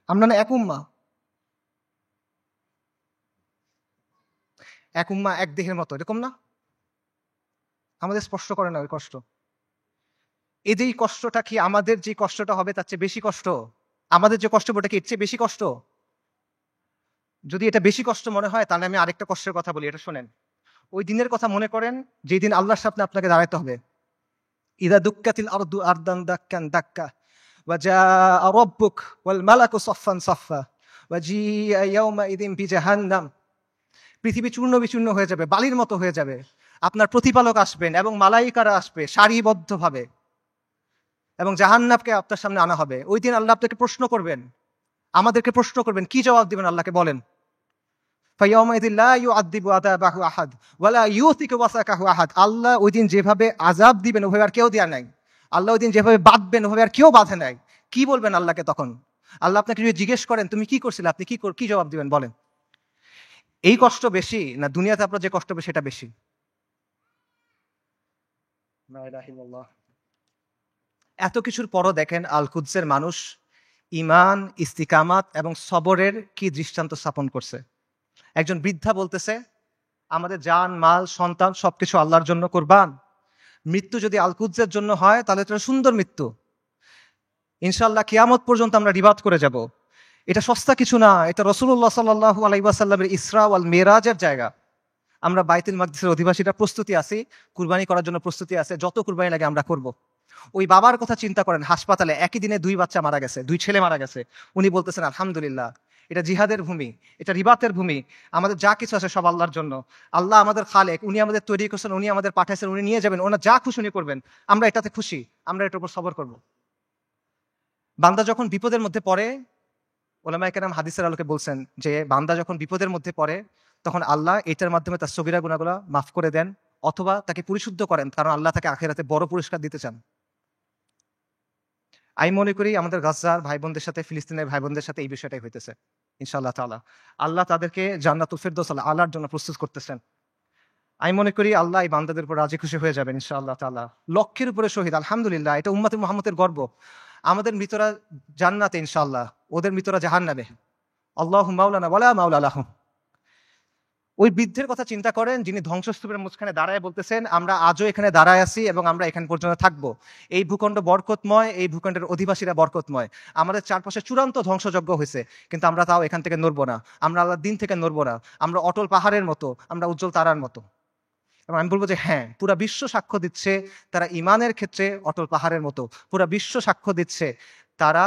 আমরা না এক উম্মা, এক উম্মা এক দেহের মতো, এরকম না? আমাদের স্পষ্ট করে না ওই কষ্ট। এই যে কষ্টটা কি আমাদের যে কষ্টটা হবে তার চেয়ে বেশি কষ্ট? আমাদের যে কষ্ট ওটা কি এর চেয়ে বেশি কষ্ট? যদি এটা বেশি কষ্ট মনে হয় তাহলে আমি আরেকটা কষ্টের কথা বলি, এটা শোনেন। ওই দিনের কথা মনে করেন যেই দিন আল্লাহর সামনে আপনাকে দাঁড়াতে হবে। ইদা দুক্কাতিল আরদু আরদান দাক্কান দাক্কা ওয়া জাআ রাব্বুক ওয়াল মালাকু সাফফান সাফফা ওয়া জিআ ইয়াওমাইযিন বিজাহান্নাম। পৃথিবী চূর্ণ বিচূর্ণ হয়ে যাবে, বালির মতো হয়ে যাবে। আপনার প্রতিপালক আসবেন এবং মালাইকারা আসবে সারিবদ্ধভাবে, এবং জাহান্নামকে আপনার সামনে আনা হবে। ওই দিন আল্লাহ আপনাকে প্রশ্ন করবেন, আমাদেরকে প্রশ্ন করবেন, কি জবাব দিবেন আল্লাহকে বলেন? ফায়াউমাইযিন লা ইউআযযিবু আযাবাহু আহাদ ওয়া লা ইউথিকু ওয়াসাকাহু আহাদ। আল্লাহ ওই দিন যেভাবে আযাব দিবেন ওভাবে আর কেউ দেয়া নাই। আল্লাহ ওই দিন যেভাবে বাঁধবেন ওভাবে আর কেউ বাঁধে নাই। কি বলবেন আল্লাহকে তখন? আল্লাহ আপনাকে যদি জিজ্ঞেস করেন তুমি কি করছিলে, আপনি কি জবাব দিবেন বলেন? এই কষ্ট বেশি না দুনিয়াতে আপনার যে কষ্ট হবে সেটা বেশি? লা ইলাহা ইল্লাল্লাহ। এত কিছুর পরও দেখেন আল কুদসের মানুষ ঈমান, ইস্তিকামাত এবং সবরের কি দৃষ্টান্ত স্থাপন করছে। একজন বৃদ্ধা বলতেছে আমাদের জান, মাল, সন্তান সবকিছু আল্লাহর জন্য কুরবান। মৃত্যু যদি আল কুদসের জন্য হয় তাহলে এটা সুন্দর মৃত্যু। ইনশাআল্লাহ কিয়ামত পর্যন্ত আমরা রিবাদ করে যাব। এটা সস্তা কিছু না, এটা রাসূলুল্লাহ সাল্লাল্লাহু আলাইহি ওয়াসাল্লামের ইসরা ওয়াল মিরাজের জায়গা। আমরা বাইতুল মাকদিসের অধিবাসীরা প্রস্তুতি আছি, কুরবানি করার জন্য প্রস্তুতি আছে, যত কুরবানি লাগে আমরা করব। ওই বাবার কথা চিন্তা করেন, হাসপাতালে একই দিনে 2 বাচ্চা মারা গেছে, 2 ছেলে মারা গেছে। উনি বলতেছেন আলহামদুলিল্লাহ, এটা জিহাদের ভূমি, এটা রিবাতের ভূমি, আমাদের যা কিছু আছে সব আল্লাহর জন্য। আল্লাহ আমাদের খালেক, উনি আমাদের তৈরি করছেন, উনি আমাদের পাঠাইছেন, উনি নিয়ে যাবেন, ওনার যা খুশি উনি করবেন, আমরা এটাতে খুশি, আমরা এটার উপর সবর করব। বান্দা যখন বিপদের মধ্যে পড়ে, ওলামায়ে কেরাম হাদিসের আলোকে বলছেন যে বান্দা যখন বিপদের মধ্যে পড়ে তখন আল্লাহ এটার মাধ্যমে তার সগীরা গুনাহগুলো মাফ করে দেন, অথবা তাকে পরিশুদ্ধ করেন, কারণ আল্লাহ তাকে আখিরাতে বড় পুরস্কার দিতে চান। আমি মনে করি আমাদের গাজার ভাই বোনদের সাথে, ফিলিস্তিনের ভাই বোনদের সাথে এই বিষয়টাই হইতেছে। ইনশাআল্লাহ তাআলা আল্লাহ তাদেরকে জান্নাতুল ফিরদৌস আলার জন্য প্রস্তুত করতেছেন। আমি মনে করি আল্লাহ এই বান্দাদের উপর রাজি খুশি হয়ে যাবেন ইনশাআল্লাহ তাআলা। লক্ষের উপরে শহীদ, আলহামদুলিল্লাহ, এটা উম্মতে মুহাম্মদের গর্ব। আমাদের মৃতরা জান্নাতে ইনশাআল্লাহ, ওদের মৃতরা জাহান্নামে। আল্লাহু মাওলানা ওয়ালা মাওলা লাহুম। ওই বৃদ্ধের কথা চিন্তা করেন যিনি ধ্বংসস্তূপের মাঝখানে দাঁড়ায় বলতেছেন আমরা আজও এখানে দাঁড়ায় আছি এবং আমরা এখান পর্যন্ত থাকবো। এই ভূখণ্ড বরকতময়, এই ভূখণ্ডের অধিবাসীরা বরকতময়। আমাদের চারপাশে চূড়ান্ত ধ্বংসযজ্ঞ হয়েছে, কিন্তু আমরা তাও এখান থেকে নড়বো না, আমরা আল্লাহর দিন থেকে নড়বো না। আমরা অটল পাহাড়ের মতো, আমরা উজ্জ্বল তারার মতো। এবং আমি বলবো যে হ্যাঁ, পুরা বিশ্ব সাক্ষ্য দিচ্ছে তারা ইমানের ক্ষেত্রে অটল পাহাড়ের মতো। পুরা বিশ্ব সাক্ষ্য দিচ্ছে তারা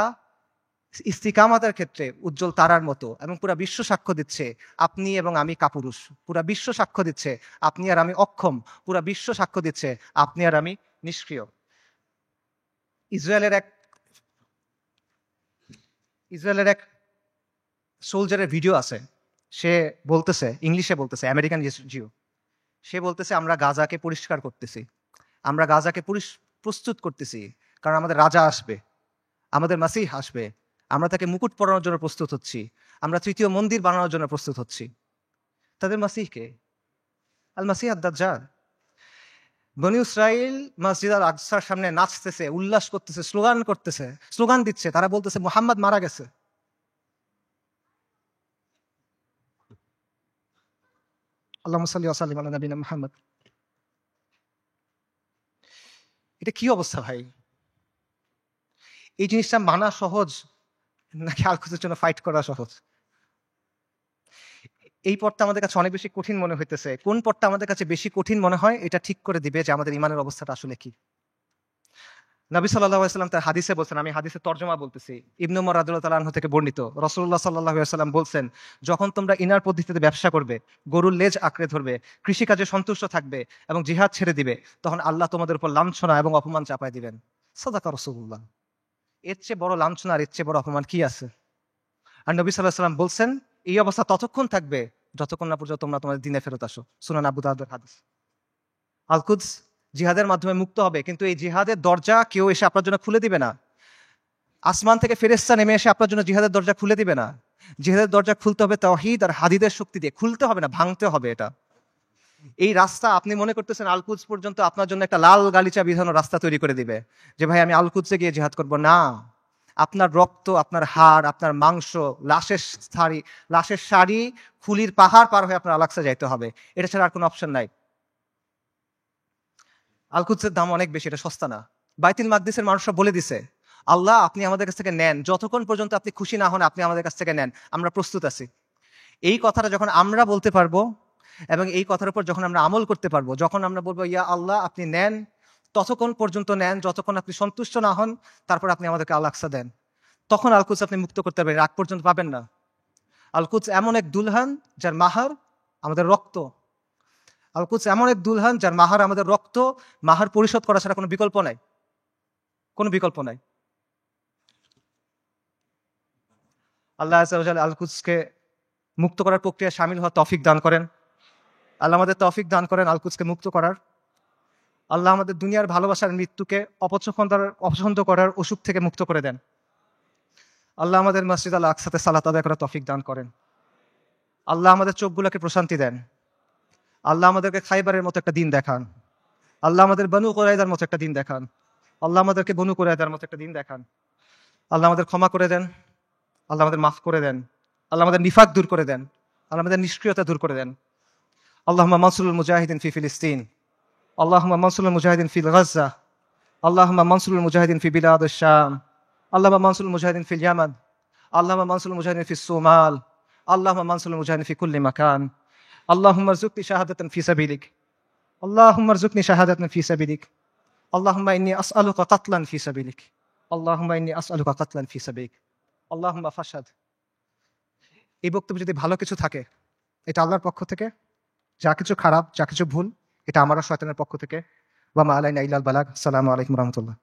ইস্তিকামাতের ক্ষেত্রে উজ্জ্বল তারার মতো। এবং পুরা বিশ্ব সাক্ষ্য দিচ্ছে আপনি এবং আমি কাপুরুষ। পুরা বিশ্ব সাক্ষ্য দিচ্ছে আপনি আর আমি অক্ষম। পুরা বিশ্ব সাক্ষ্য দিচ্ছে আপনি আর আমি নিষ্ক্রিয়। ইসরায়েলের এক সোলজারের ভিডিও আছে, সে বলতেছে, ইংলিশে বলতেছে, আমেরিকান জিও। সে বলতেছে আমরা গাজাকে পরিষ্কার করতেছি, আমরা গাজাকে প্রস্তুত করতেছি, কারণ আমাদের রাজা আসবে, আমাদের মাসিহ আসবে, আমরা তাকে মুকুট পরানোর জন্য প্রস্তুত হচ্ছি, আমরা তৃতীয় মন্দির বানানোর জন্য প্রস্তুত হচ্ছি। তাদের মাসিহকে আল মাসিহ আদ-দাজ্জাল। বনী ইসরাইল মসজিদ আল আকসার সামনে নাচতেছে, উল্লাস করতেছে, স্লোগান দিচ্ছে, তারা বলতেছে মুহাম্মদ মারা গেছে। আল্লাহুম্মা সাল্লি ওয়া সাল্লিম আলা নবিয়িনা মুহাম্মদ। এটা কি অবস্থা ভাই? এই জিনিসটা মানা সহজ নাকি আল-কুদসের জন্য ফাইট করা সহজ? এই পথটা আমাদের কাছে অনেক বেশি কঠিন মনে হইতেছে। কোন পথটা আমাদের কাছে বেশি কঠিন মনে হয় এটা ঠিক করে দিবে যে আমাদের ইমানের অবস্থাটা আসলে কি। নবী সাল্লাল্লাহু আলাইহি ওয়াসাল্লাম তার হাদিসে বলছেন, আমি হাদিসের তর্জমা বলতেছি, ইবনে উমর রাদিয়াল্লাহু তাআলা আনহু থেকে বর্ণিত, রাসূলুল্লাহ সাল্লাল্লাহু আলাইহি ওয়াসাল্লাম বলছেন, যখন তোমরা ইনার পদ্ধতিতে ব্যবসা করবে, গরুর লেজ আঁকড়ে ধরবে, কৃষিকাজে সন্তুষ্ট থাকবে এবং জিহাদ ছেড়ে দিবে, তখন আল্লাহ তোমাদের উপর লাঞ্ছনা এবং অপমান চাপায় দিবেন। সাদাকা রাসূলুল্লাহ। এর চেয়ে বড় লাঞ্ছনা আর এর চেয়ে বড় অপমান কি আছে? আর নবী সাল্লাল্লাহু আলাইহি ওয়াসাল্লাম বলছেন, এই অবস্থা ততক্ষণ থাকবে যতক্ষণ না পর্যন্ত তোমরা তোমাদের দ্বীনে ফেরত আসো। সুনান আবু দাউদের হাদিস। আল-কুদস জিহাদের মাধ্যমে মুক্ত হবে, কিন্তু এই জিহাদের দরজা কেউ এসে আপনার জন্য খুলে দিবে না। আসমান থেকে ফেরেশতা নেমে এসে আপনার জন্য জিহাদের দরজা খুলে দিবে না। জিহাদের দরজা খুলতে হবে তাওহীদ আর হাদিদের শক্তি দিয়ে, খুলতে হবে না, ভাঙতে হবে এটা। এই রাস্তা আপনি মনে করতেছেন আল-কুদস পর্যন্ত আপনার জন্য একটা লাল গালিচা বিধানো রাস্তা তৈরি করে দিবে, যে ভাই আমি আল-কুদসে গিয়ে জিহাদ করব না। আপনার রক্ত, আপনার হাড়, আপনার মাংস, লাশের শাড়ি, খুলির পাহাড় পার হয়ে আপনার আল-আকসা যাইতে হবে। এটা ছাড়া আর কোনো অপশন নাই। আল-কুদসের দাম অনেক বেশি, এটা সস্তা না। বাইতুল মাকদিসের মানুষরা বলে দিছে, আল্লাহ আপনি আমাদের কাছ থেকে নেন, যতক্ষণ পর্যন্ত আপনি খুশি না হন আপনি আমাদের কাছ থেকে নেন, আমরা প্রস্তুত আছি। এই কথাটা যখন আমরা বলতে পারবো এবং এই কথার উপর যখন আমরা আমল করতে পারবো, যখন আমরা বলবো ইয়া আল্লাহ আপনি নেন, ততক্ষণ পর্যন্ত নেন যতক্ষণ আপনি সন্তুষ্ট না হন, তারপর আপনি আমাদেরকে আল-আকসা দেন, তখন আল-কুদস আপনি মুক্ত করতে পারবেন, আগ পর্যন্ত পাবেন না। আল-কুদস এমন এক দুলহান যার মাহার আমাদের রক্ত। আল-কুদস এমন এক দুলহান যার মাহার আমাদের রক্ত। মাহার পরিশোধ করা ছাড়া কোনো বিকল্প নাই, কোনো বিকল্প নাই। আল্লাহ আযজা ওয়া জাল্লা আল-কুদসকে মুক্ত করার প্রক্রিয়া শামিল হওয়ার তৌফিক দান করেন। আল্লাহ আমাদের তৌফিক দান করেন আল-কুদসকে মুক্ত করার। আল্লাহ আমাদের দুনিয়ার ভালোবাসার মৃত্যুকে অপছন্দ করার অসুখ থেকে মুক্ত করে দেন। আল্লাহ আমাদের মসজিদ আল আকসাতে সালাত আদায় করার তৌফিক দান করেন। আল্লাহ আমাদের চোখগুলোকে প্রশান্তি দেন। আল্লাহ আমাদেরকে খাইবারের মতো একটা দিন দেখান। আল্লাহ আমাদের বনু কুরাইযার মতো একটা দিন দেখান। আল্লাহ আমাদেরকে বনু কুরাইযার মতো একটা দিন দেখান। আল্লাহ আমাদের ক্ষমা করে দেন। আল্লাহ আমাদের মাফ করে দেন। আল্লাহ আমাদের নিফাক দূর করে দেন। আল্লাহ আমাদের নিষ্ক্রিয়তা দূর করে দেন। আল্লাহুম্মা মানসুরুল মুজাহিদিন ফি ফিলিস্তিন। আল্লাহুম্মা মানসুরুল মুজাহিদিন ফি গাজ্জা। আল্লাহুম্মা মানসুরুল মুজাহিদিন ফি বিলাদিশ শাম। আল্লাহুম্মা মানসুরুল মুজাহিদিন ফিল ইয়ামান। আল্লাহুম্মা মানসুরুল মুজাহিদিন ফিস সোমাল। আল্লাহুম্মা মানসুরুল মুজাহিদিন ফি কুল্লি মাকান। আল্লাহুম্মা রযুকনি শাহাদাতান ফি সাবিলিক। আল্লাহুম্মা রযুকনি শাহাদাতান ফি সাবিলিক। আল্লাহুম্মা ইন্নী আসআলুকা কাতলান ফি সাবিলিক। আল্লাহুম্মা ইন্নী আসআলুকা কাতলান ফি সাবিলিক। আল্লাহুম্মা ফাশহাদ। এই বক্তব্য যদি ভালো কিছু থাকে এটা আল্লাহর পক্ষ থেকে, যা কিছু খারাপ, যা কিছু ভুল এটা আমার আর শয়তানের পক্ষ থেকে। ওয়া মা আলাইনা ইল্লাল বালাগ। আসসালামু আলাইকুম ওয়া রাহমাতুল্লাহ।